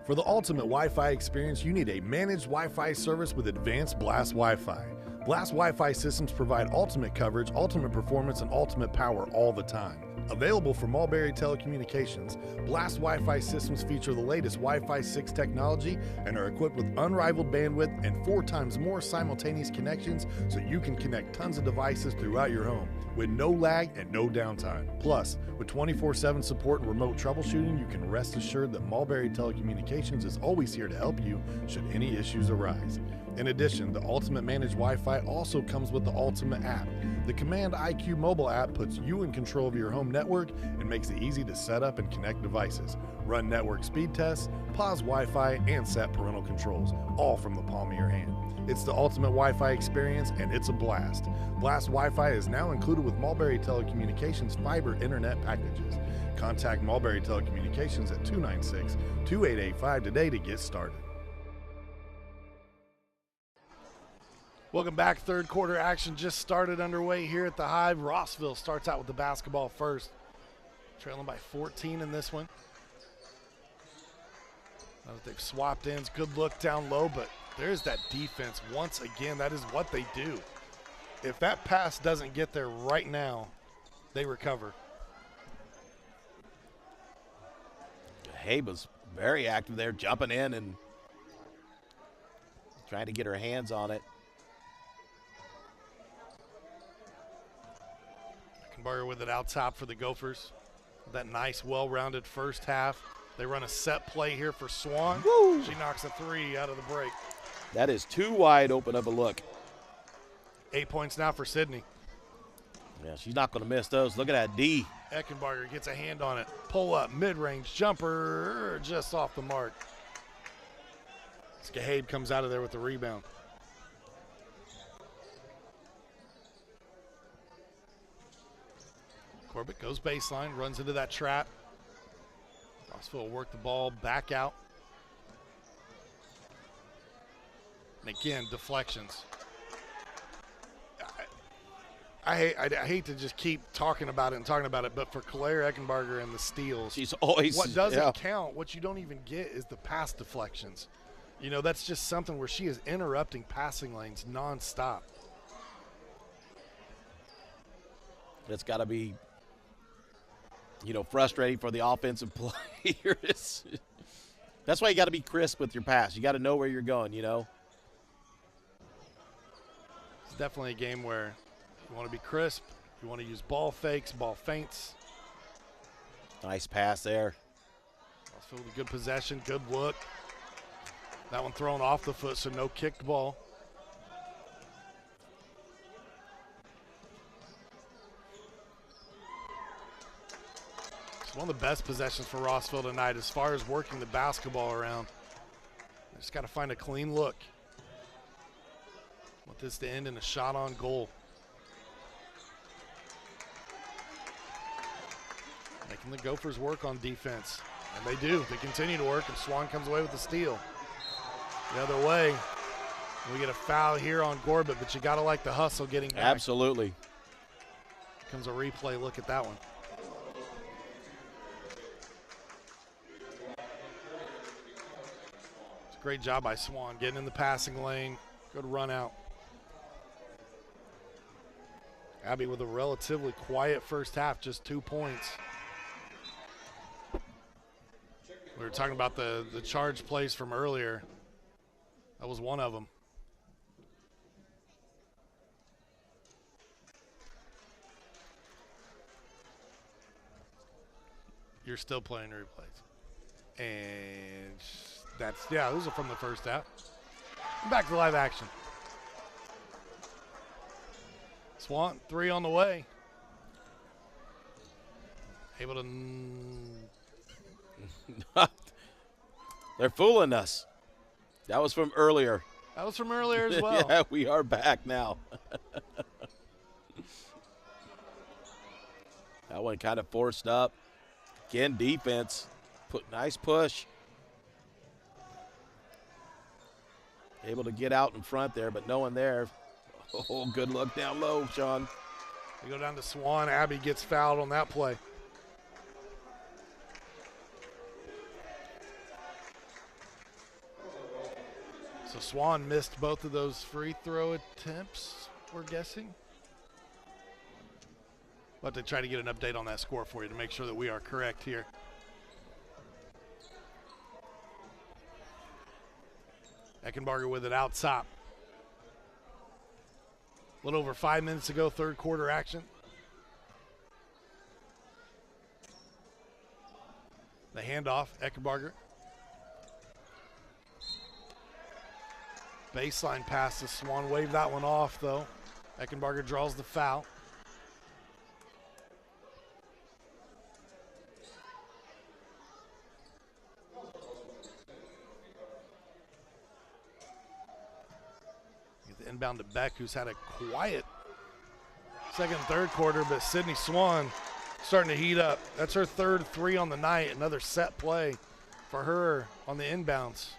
For the ultimate Wi-Fi experience, you need a managed Wi-Fi service with advanced Blast Wi-Fi. Blast Wi-Fi systems provide ultimate coverage, ultimate performance, and ultimate power all the time. Available from Mulberry Telecommunications, Blast Wi-Fi systems feature the latest Wi-Fi 6 technology and are equipped with unrivaled bandwidth and 4 times more simultaneous connections so you can connect tons of devices throughout your home with no lag and no downtime. Plus, with 24/7 support and remote troubleshooting, you can rest assured that Mulberry Telecommunications is always here to help you should any issues arise. In addition, the Ultimate Managed Wi-Fi also comes with the Ultimate app. The Command IQ mobile app puts you in control of your home network and makes it easy to set up and connect devices, run network speed tests, pause Wi-Fi, and set parental controls, all from the palm of your hand. It's the ultimate Wi-Fi experience, and it's a blast. Blast Wi-Fi is now included with Mulberry Telecommunications fiber internet packages. Contact Mulberry Telecommunications at 296-2885 today to get started. Welcome back. Third quarter action just started underway here at the Hive. Rossville starts out with the basketball first. Trailing by 14 in this one. Now that they've swapped ends, good look down low, but there's that defense once again. That is what they do. If that pass doesn't get there right now, they recover. Habe was very active there, jumping in and trying to get her hands on it. Eckenbarger with it out top for the Gophers. That nice, well-rounded first half. They run a set play here for Swan. Woo! She knocks a 3 out of the break. That is too wide open of a look. 8 points now for Sydney. Yeah, she's not going to miss those. Look at that D. Eckenbarger gets a hand on it. Pull up, mid-range jumper, just off the mark. Skahabe comes out of there with the rebound. Corbett goes baseline, runs into that trap. Rossville will work the ball back out. And again, deflections. I hate to just keep talking about it, but for Claire Eckenbarger and the steals, she's always, what doesn't count, what you don't even get is the pass deflections. You know, that's just something where she is interrupting passing lanes nonstop. It's got to be, frustrating for the offensive players. That's why you got to be crisp with your pass. You got to know where you're going, It's definitely a game where you want to be crisp. You want to use ball fakes, ball feints. Nice pass there. Also with a good possession, good look. That one thrown off the foot, so no kicked ball. One of the best possessions for Rossville tonight as far as working the basketball around. They just got to find a clean look. Want this to end in a shot on goal. Making the Gophers work on defense. And they do. They continue to work, and Swan comes away with the steal. The other way, we get a foul here on Gorbett, but you got to like the hustle getting back. Absolutely. Comes a replay. Look at that one. It's a great job by Swan getting in the passing lane. Good run out. Abby with a relatively quiet first half, just 2 points. We were talking about the charge plays from earlier. That was one of them. You're still playing replays. And that's, yeah, those are from the first half. Back to live action. Swan, 3 on the way. Able to. They're fooling us. That was from earlier. That was from earlier as well. Yeah, we are back now. That one kind of forced up. Again, defense. Nice push. Able to get out in front there, but no one there. Oh, good look down low, Sean. We go down to Swan. Abby gets fouled on that play. So Swan missed both of those free throw attempts, we're guessing. We'll have to try to get an update on that score for you to make sure that we are correct here. Eckenbarger with it out top. A little over 5 minutes ago, third quarter action. The handoff, Eckenbarger. Baseline pass to Swan. Waved that one off, though. Eckenbarger draws the foul. Get the inbound to Beck, who's had a quiet second and third quarter, but Sydney Swan starting to heat up. That's her third 3 on the night. Another set play for her on the inbounds.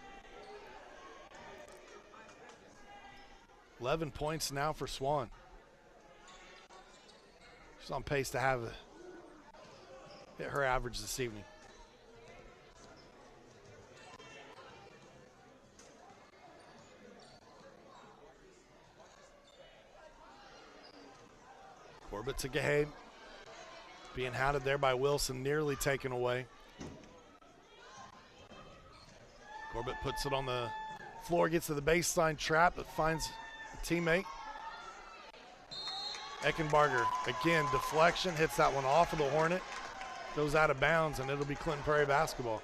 11 points now for Swan. She's on pace to hit her average this evening. Corbett to Gabe. Being hounded there by Wilson, nearly taken away. Corbett puts it on the floor, gets to the baseline trap, but finds a teammate. Eckenbarger, again, deflection, hits that one off of the Hornet. Goes out of bounds, and it'll be Clinton Prairie basketball.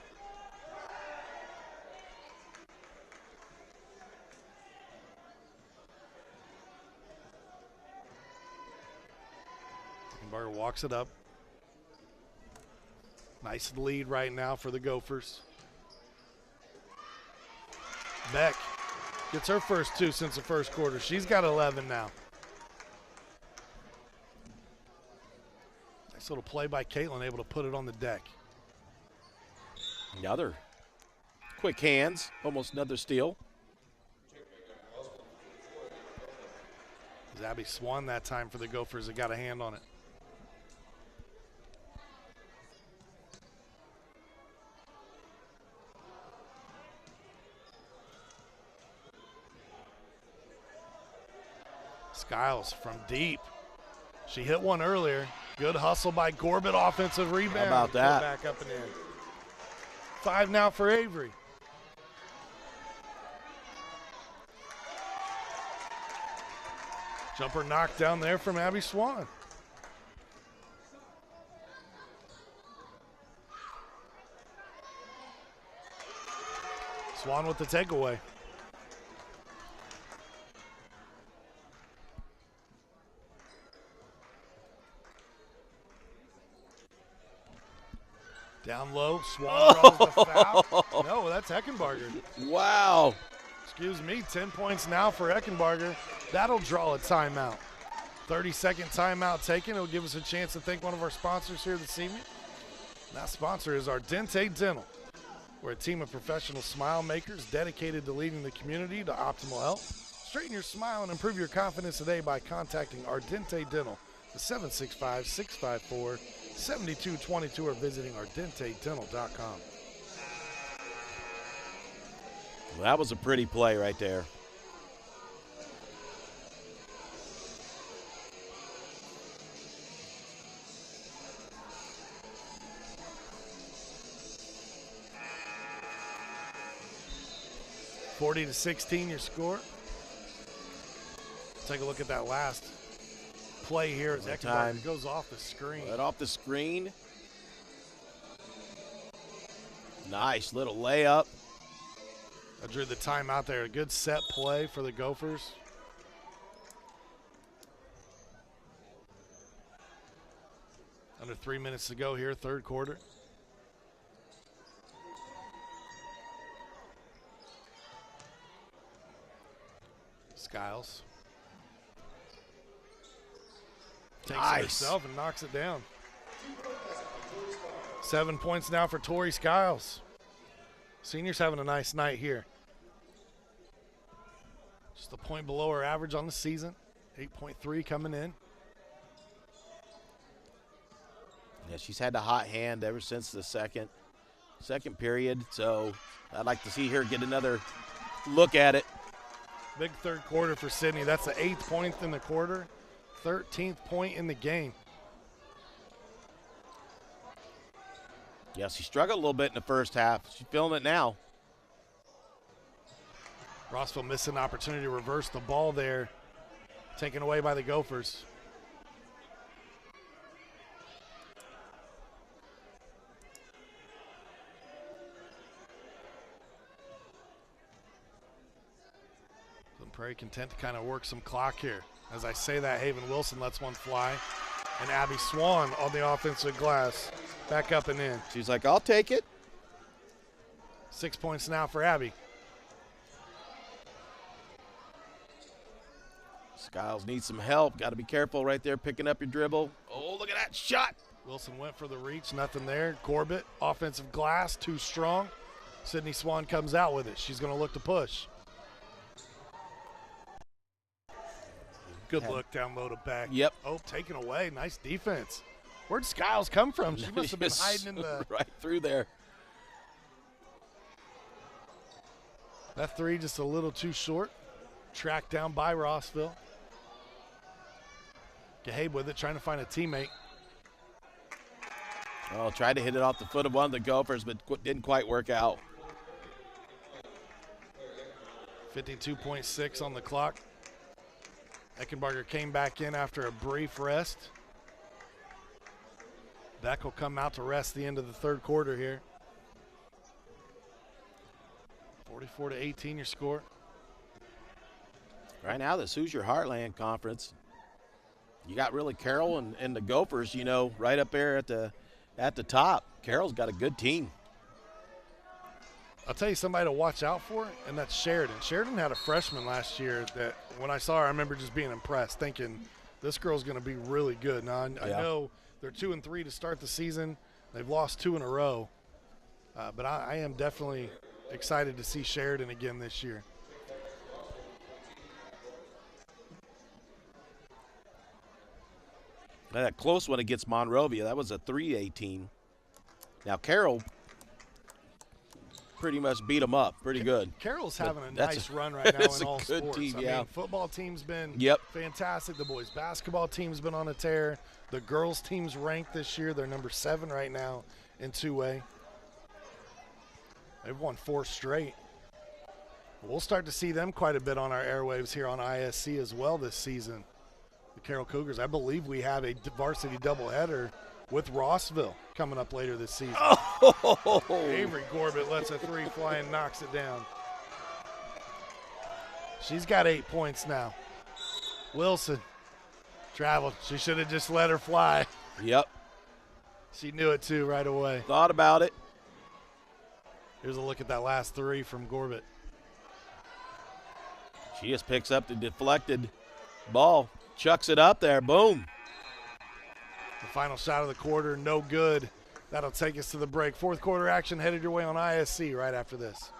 Eckenbarger walks it up. Nice lead right now for the Gophers. Beck gets her first 2 since the first quarter. She's got 11 now. Nice little play by Caitlin, able to put it on the deck. Another quick hands, almost another steal. Abby Swan that time for the Gophers that got a hand on it. Skiles from deep. She hit one earlier. Good hustle by Gorbett, offensive rebound. How about that? Back up and in. 5 now for Avery. Jumper knocked down there from Abby Swan. Swan with the takeaway. Down low, Swan draws the foul. No, that's Eckenbarger. Wow. Excuse me, 10 points now for Eckenbarger. That'll draw a timeout. 30-second timeout taken. It'll give us a chance to thank one of our sponsors here this evening. That sponsor is Ardente Dental. We're a team of professional smile makers dedicated to leading the community to optimal health. Straighten your smile and improve your confidence today by contacting Ardente Dental at 765-654-7222 or visiting ardentedental.com. Well, that was a pretty play right there. (40-16) your score. Take a look at that last play here as Eckenbarger goes off the screen. Right off the screen. Nice little layup. I drew the timeout there. A good set play for the Gophers. Under 3 minutes to go here, third quarter. Skiles takes it herself and knocks it down. 7 points now for Tori Skiles. Senior's having a nice night here. Just a point below her average on the season. 8.3 coming in. Yeah, she's had the hot hand ever since the second period, so I'd like to see her get another look at it. Big third quarter for Sydney. That's the 8th point in the quarter, 13th point in the game. Yeah, she struggled a little bit in the first half. She's feeling it now. Rossville missed an opportunity to reverse the ball there, taken away by the Gophers. Prairie content to kind of work some clock here. As I say that, Haven Wilson lets one fly. And Abby Swan on the offensive glass. Back up and in. She's like, I'll take it. 6 points now for Abby. Skiles needs some help. Got to be careful right there picking up your dribble. Oh, look at that shot. Wilson went for the reach. Nothing there. Corbett, offensive glass, too strong. Sydney Swan comes out with it. She's going to look to push. Good look down low to back. Yep. Oh, taken away. Nice defense. Where'd Skiles come from? She must have been hiding in the... right through there. That three just a little too short. Tracked down by Rossville. Gabe with it, trying to find a teammate. Oh, tried to hit it off the foot of one of the Gophers, but didn't quite work out. 52.6 on the clock. Eckenbarger came back in after a brief rest. Beck will come out to rest the end of the third quarter here. 44-18 your score. Right now, this Hoosier Heartland Conference, you got really Carroll and the Gophers, you know, right up there at the top. Carroll's got a good team. I'll tell you somebody to watch out for, and that's Sheridan. Sheridan had a freshman last year that when I saw her, I remember just being impressed, thinking this girl's going to be really good. Now, I know they're 2-3 to start the season. They've lost 2 in a row. But I am definitely excited to see Sheridan again this year. That close one against Monrovia, that was a 3-18. Now, Carroll pretty much beat them up pretty good. Carroll's having a nice run right now in all sports. Team, I mean, football team's been fantastic. The boys' basketball team's been on a tear. The girls' team's ranked this year. They're number 7 right now in 2A. They've won 4 straight. We'll start to see them quite a bit on our airwaves here on ISC as well this season. The Carroll Cougars, I believe we have a varsity doubleheader with Rossville coming up later this season. Oh. Avery Corbett lets a 3 fly and knocks it down. She's got 8 points now. Wilson traveled. She should have just let her fly. Yep. She knew it too right away. Thought about it. Here's a look at that last three from Gorbett. She just picks up the deflected ball, chucks it up there, boom. The final shot of the quarter, no good. That'll take us to the break. Fourth quarter action headed your way on ISC right after this.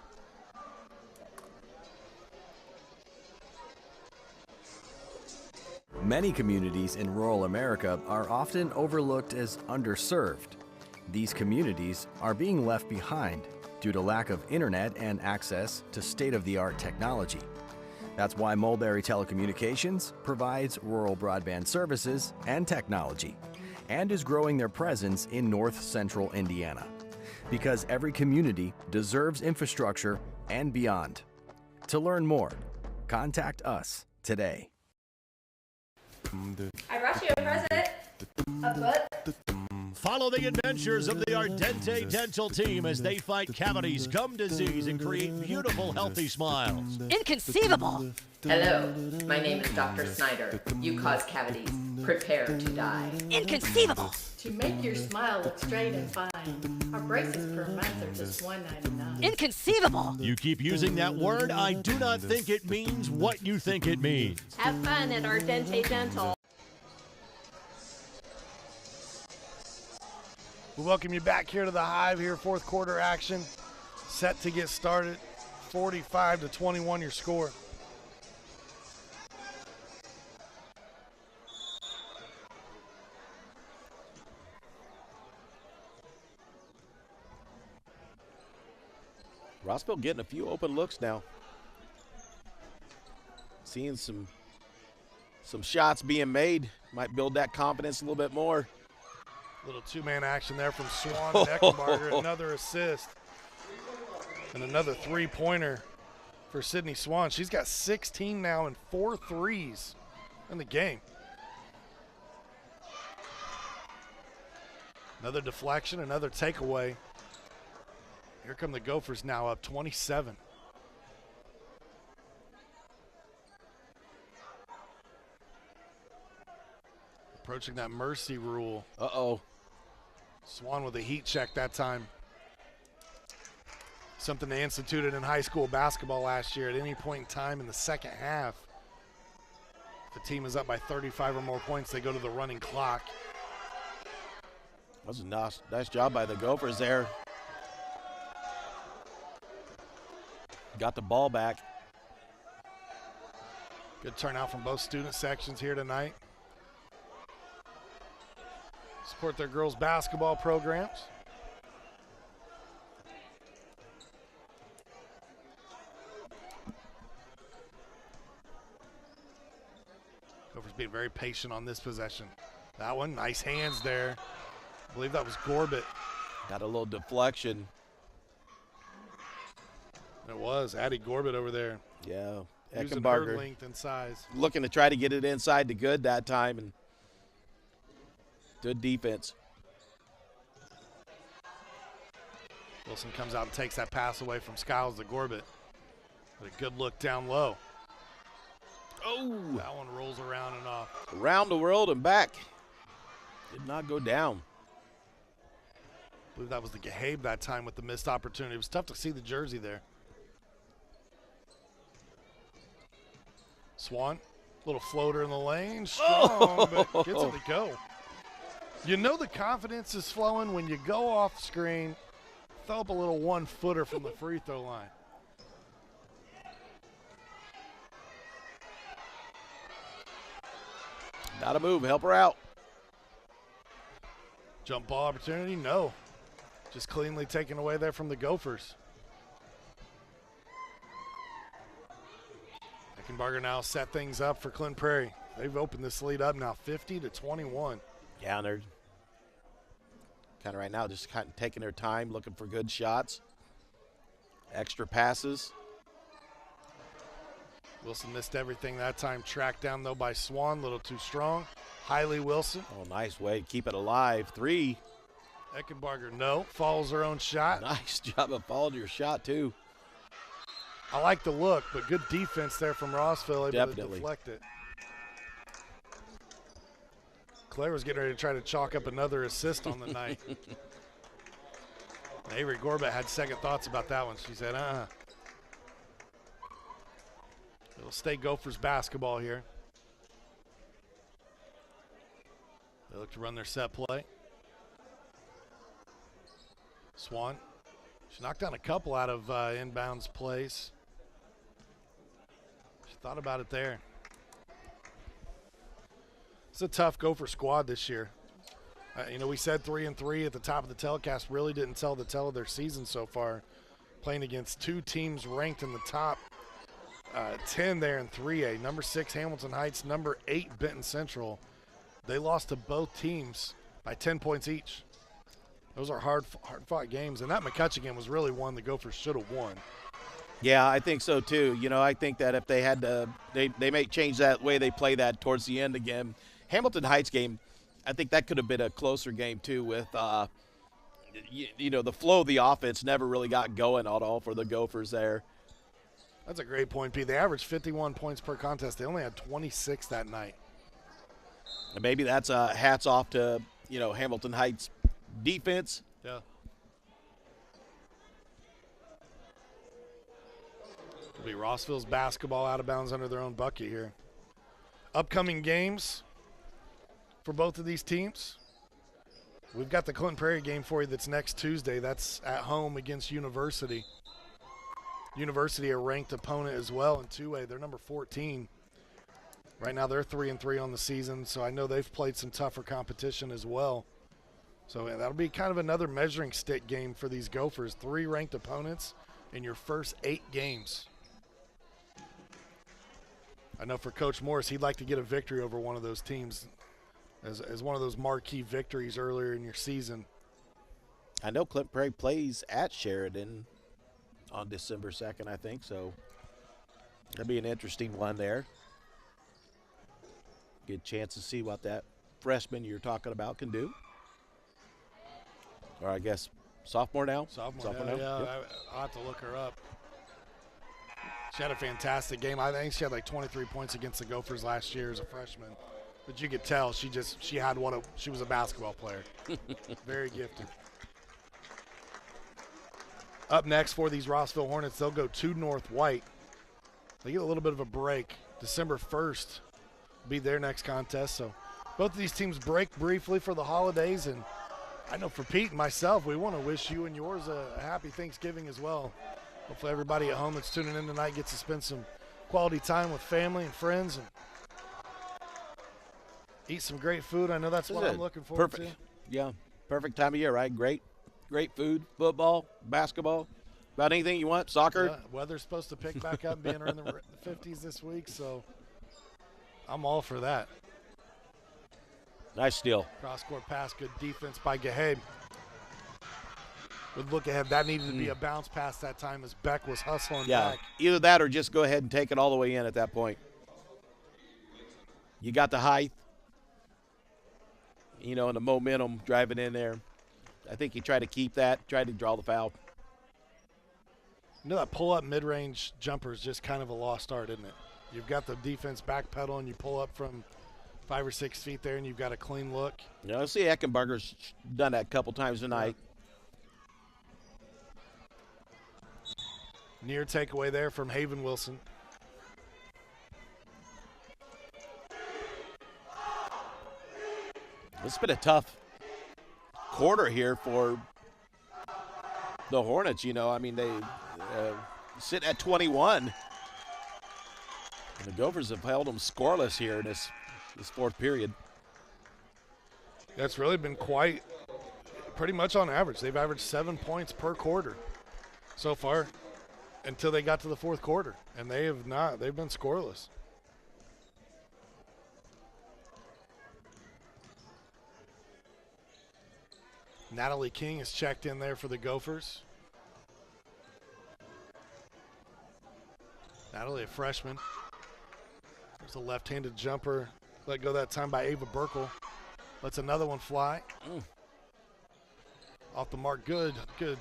Many communities in rural America are often overlooked as underserved. These communities are being left behind due to lack of internet and access to state-of-the-art technology. That's why Mulberry Telecommunications provides rural broadband services and technology, and is growing their presence in north central Indiana. Because every community deserves infrastructure and beyond. To learn more, contact us today. I brought you a present. A book. Follow the adventures of the Ardente Dental team as they fight cavities, gum disease, and create beautiful, healthy smiles. Inconceivable. Hello, my name is Dr. Snyder. You cause cavities. Prepare to die. Inconceivable. To make your smile look straight and fine, our braces per month are just $1.99. Inconceivable. You keep using that word, I do not think it means what you think it means. Have fun at Ardente Dental. We welcome you back here to the Hive here, fourth quarter action. Set to get started, 45-21 your score. Rossville getting a few open looks now. Seeing some shots being made. Might build that confidence a little bit more. Little two-man action there from Swan and Eckenbarger. Another assist. And another three-pointer for Sydney Swan. She's got 16 now and 4 threes in the game. Another deflection, another takeaway. Here come the Gophers now up 27. Approaching that mercy rule. Uh-oh. Swan with a heat check that time. Something they instituted in high school basketball last year. At any point in time in the second half, if the team is up by 35 or more points, they go to the running clock. That was a nice job by the Gophers there. Got the ball back. Good turnout from both student sections here tonight. Support their girls' basketball programs. Gophers being very patient on this possession. That one, nice hands there. I believe that was Gorbett. Got a little deflection. It was Addie Gorbett over there. Yeah, using her length and size. Looking to try to get it inside to good that time, and good defense. Wilson comes out and takes that pass away from Skiles to Gorbett. But a good look down low. Oh! That one rolls around and off. Around the world and back. Did not go down. I believe that was the Gahabe that time with the missed opportunity. It was tough to see the jersey there. Swan, little floater in the lane, strong, but gets it to go. You know the confidence is flowing when you go off screen, throw up a little one-footer from the free throw line. Gotta move, help her out. Jump ball opportunity, no. Just cleanly taken away there from the Gophers. Eckenbarger now set things up for Clint Prairie. They've opened this lead up now 50-21. Yeah, and they're kind of right now just kind of taking their time, looking for good shots. Extra passes. Wilson missed everything that time. Tracked down, though, by Swan. A little too strong. Hailey Wilson. Oh, nice way to keep it alive. 3. Eckenbarger, no. Follows her own shot. Nice job of following your shot, too. I like the look, but good defense there from Rossville, able Definitely to deflect it. Claire was getting ready to try to chalk up another assist on the night. Avery Gorbett had second thoughts about that one. She said, It'll stay Gophers basketball here. They look to run their set play. Swan. She knocked down a couple out of inbounds plays. She thought about it there. It's a tough Gopher squad this year. We said 3-3 at the top of the telecast. Really didn't tell the tale of their season so far. Playing against two teams ranked in the top 10 there in 3A. Number 6, Hamilton Heights. Number 8, Benton Central. They lost to both teams by 10 points each. Those are hard-fought games. And that McCutcheon game was really one the Gophers should have won. Yeah, I think so too. I think that if they had to, they may change that way they play that towards the end again. Hamilton Heights game, I think that could have been a closer game too with, the flow of the offense never really got going at all for the Gophers there. That's a great point, Pete. They averaged 51 points per contest. They only had 26 that night. And maybe that's hats off to, Hamilton Heights defense. Yeah. It'll be Rossville's basketball out of bounds under their own bucket here. Upcoming games for both of these teams. We've got the Clinton Prairie game for you that's next Tuesday. That's at home against University. University, a ranked opponent as well in 2A. They're number 14. Right now they're 3-3 on the season, so I know they've played some tougher competition as well. So that'll be kind of another measuring stick game for these Gophers. 3 ranked opponents in your first 8 games. I know for Coach Morris, he'd like to get a victory over one of those teams as one of those marquee victories earlier in your season. I know Clinton Prairie plays at Sheridan on December 2nd, I think, so that'll be an interesting one there. Good chance to see what that freshman you're talking about can do. Or I guess sophomore now? Sophomore now, yeah. Yep. I'll have to look her up. She had a fantastic game. I think she had like 23 points against the Gophers last year as a freshman. But you could tell she was a basketball player. Very gifted. Up next for these Rossville Hornets, they'll go to North White. They get a little bit of a break. December 1st will be their next contest. So both of these teams break briefly for the holidays. And I know for Pete and myself, we want to wish you and yours a happy Thanksgiving as well. Hopefully everybody at home that's tuning in tonight gets to spend some quality time with family and friends and eat some great food. I know that's what I'm looking forward to. Yeah, perfect time of year, right? Great food, football, basketball, about anything you want, soccer. Yeah, weather's supposed to pick back up, being around the 50s this week, so I'm all for that. Nice steal. Cross-court pass, good defense by Gahabe. Good look ahead. That needed to be a bounce pass that time as Beck was hustling back. Either that or just go ahead and take it all the way in at that point. You got the height, and the momentum driving in there. I think you try to keep that, try to draw the foul. That pull-up mid-range jumper is just kind of a lost art, isn't it? You've got the defense backpedal, and you pull up from 5 or 6 feet there, and you've got a clean look. I see Eckenberger's done that a couple times tonight. Near takeaway there from Haven Wilson. It's been a tough quarter here for the Hornets. They sit at 21. And the Gophers have held them scoreless here in this fourth period. That's really been pretty much on average. They've averaged 7 points per quarter so far until they got to the fourth quarter, and they have not. They've been scoreless. Natalie King is checked in there for the Gophers. Natalie, a freshman. There's a left-handed jumper. Let go that time by Ava Burkle. Lets another one fly. Off the mark. Good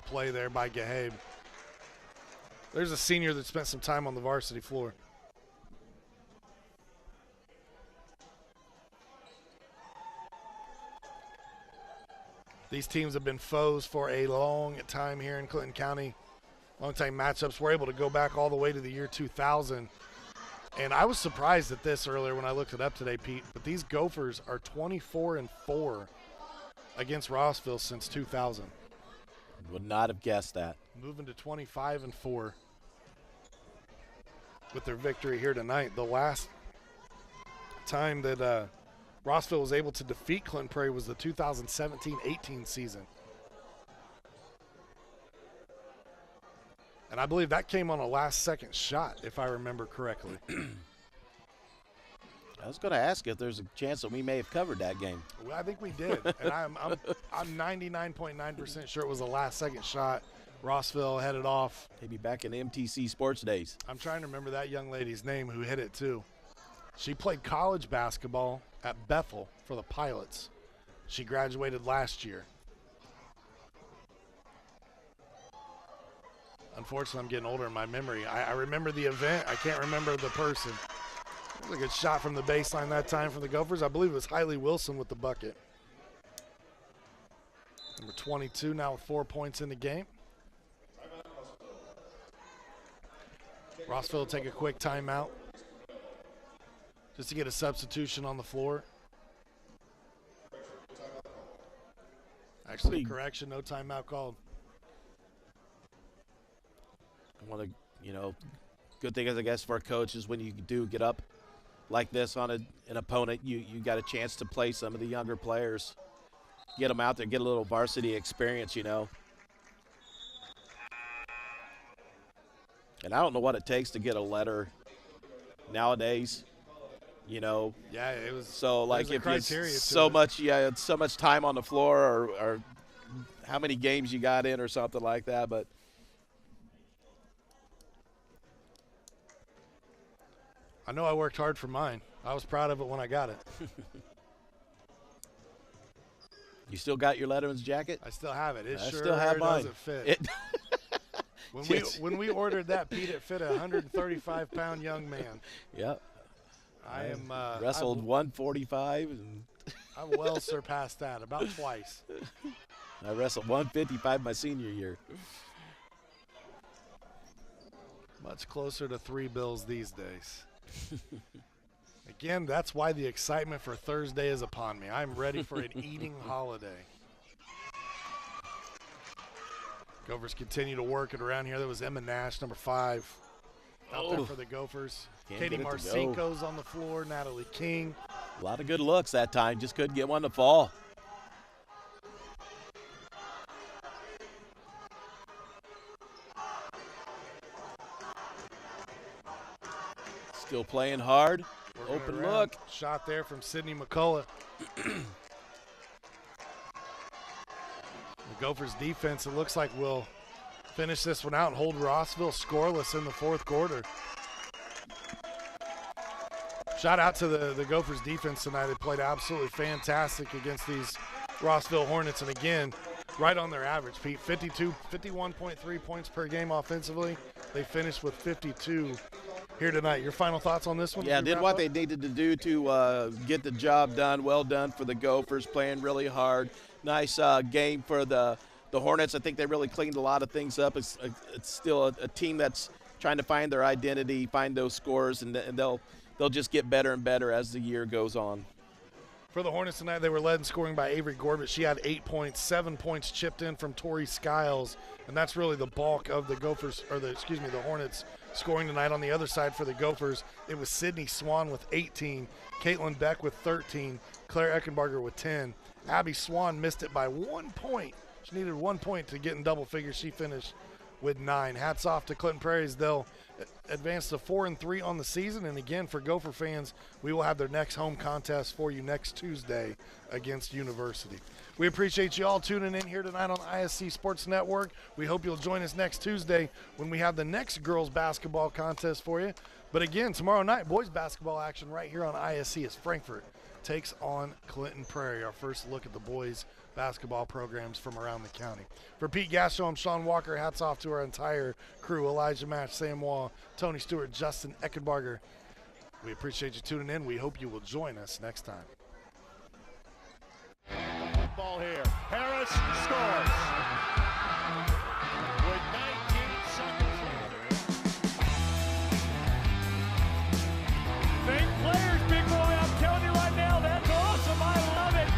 play there by Gahabe. There's a senior that spent some time on the varsity floor. These teams have been foes for a long time here in Clinton County. Long-time matchups. We're able to go back all the way to the year 2000. And I was surprised at this earlier when I looked it up today, Pete, but these Gophers are 24-4 against Rossville since 2000. Would not have guessed that. Moving to 25-4 with their victory here tonight. The last time that Rossville was able to defeat Clinton Prairie was the 2017-18 season. And I believe that came on a last-second shot, if I remember correctly. I was going to ask if there's a chance that we may have covered that game. Well, I think we did, and I'm 99.9% sure it was a last-second shot. Rossville headed off. Maybe back in MTC Sports days. I'm trying to remember that young lady's name who hit it too. She played college basketball at Bethel for the Pilots. She graduated last year. Unfortunately, I'm getting older in my memory. I remember the event. I can't remember the person. It was a good shot from the baseline that time for the Gophers. I believe it was Hiley Wilson with the bucket. Number 22 now with 4 points in the game. Rossville will take a quick timeout just to get a substitution on the floor. Actually, correction, no timeout called. One of the, good thing is, I guess, for a coach is when you do get up like this on an opponent, you got a chance to play some of the younger players, get them out there, get a little varsity experience, And I don't know what it takes to get a letter nowadays, Yeah, it was. So like if it's it's so much time on the floor or how many games you got in or something like that, but. I know I worked hard for mine. I was proud of it when I got it. You still got your Letterman's jacket? I still have it. I still have mine. Doesn't fit. When we ordered that, Pete, it fit a 135-pound young man. Yep. I am wrestled 145 and I've well surpassed that about twice. I wrestled 155 my senior year. Much closer to 3 bills these days. Again, that's why the excitement for Thursday is upon me. I'm ready for an eating holiday. Gophers continue to work it around here. That was Emma Nash, number 5, out there for the Gophers. Katie Marcinko's on the floor, Natalie King. A lot of good looks that time. Just couldn't get one to fall. Still playing hard. Open look. Shot there from Sydney McCullough. The Gophers defense, it looks like, will finish this one out and hold Rossville scoreless in the fourth quarter. Shout out to the Gophers defense tonight. They played absolutely fantastic against these Rossville Hornets. And again, right on their average, Pete, 51.3 points per game offensively. They finished with 52 here tonight. Your final thoughts on this one? Yeah, did what they needed to do to get the job done. Well done for the Gophers, playing really hard. Nice game for the Hornets. I think they really cleaned a lot of things up. It's still a team that's trying to find their identity, find those scores, and they'll just get better and better as the year goes on. For the Hornets tonight, they were led in scoring by Avery Gorbett. She had 8 points, 7 points chipped in from Tori Skiles, and that's really the bulk of the the Hornets scoring tonight. On the other side for the Gophers, it was Sydney Swan with 18, Caitlin Beck with 13, Claire Eckenbarger with 10. Abby Swan missed it by 1 point. She needed 1 point to get in double figures. She finished with 9. Hats off to Clinton Prairie's. They'll advance to 4-3 on the season. And again, for Gopher fans, we will have their next home contest for you next Tuesday against University. We appreciate you all tuning in here tonight on ISC Sports Network. We hope you'll join us next Tuesday when we have the next girls basketball contest for you. But again, tomorrow night, boys basketball action right here on ISC as Frankfort takes on Clinton Prairie. Our first look at the boys basketball programs from around the county. For Pete Gaston, I'm Sean Walker. Hats off to our entire crew: Elijah Match, Sam Wall, Tony Stewart, Justin Eckenbarger. We appreciate you tuning in. We hope you will join us next time. Ball here. Harris Davis scores. With 19 seconds left. Fake players, big boy. I'm telling you right now, that's awesome. I love it.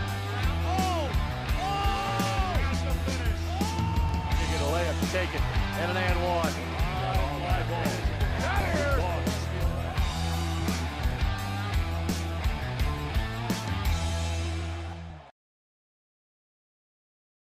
You get a layup taken and an and one.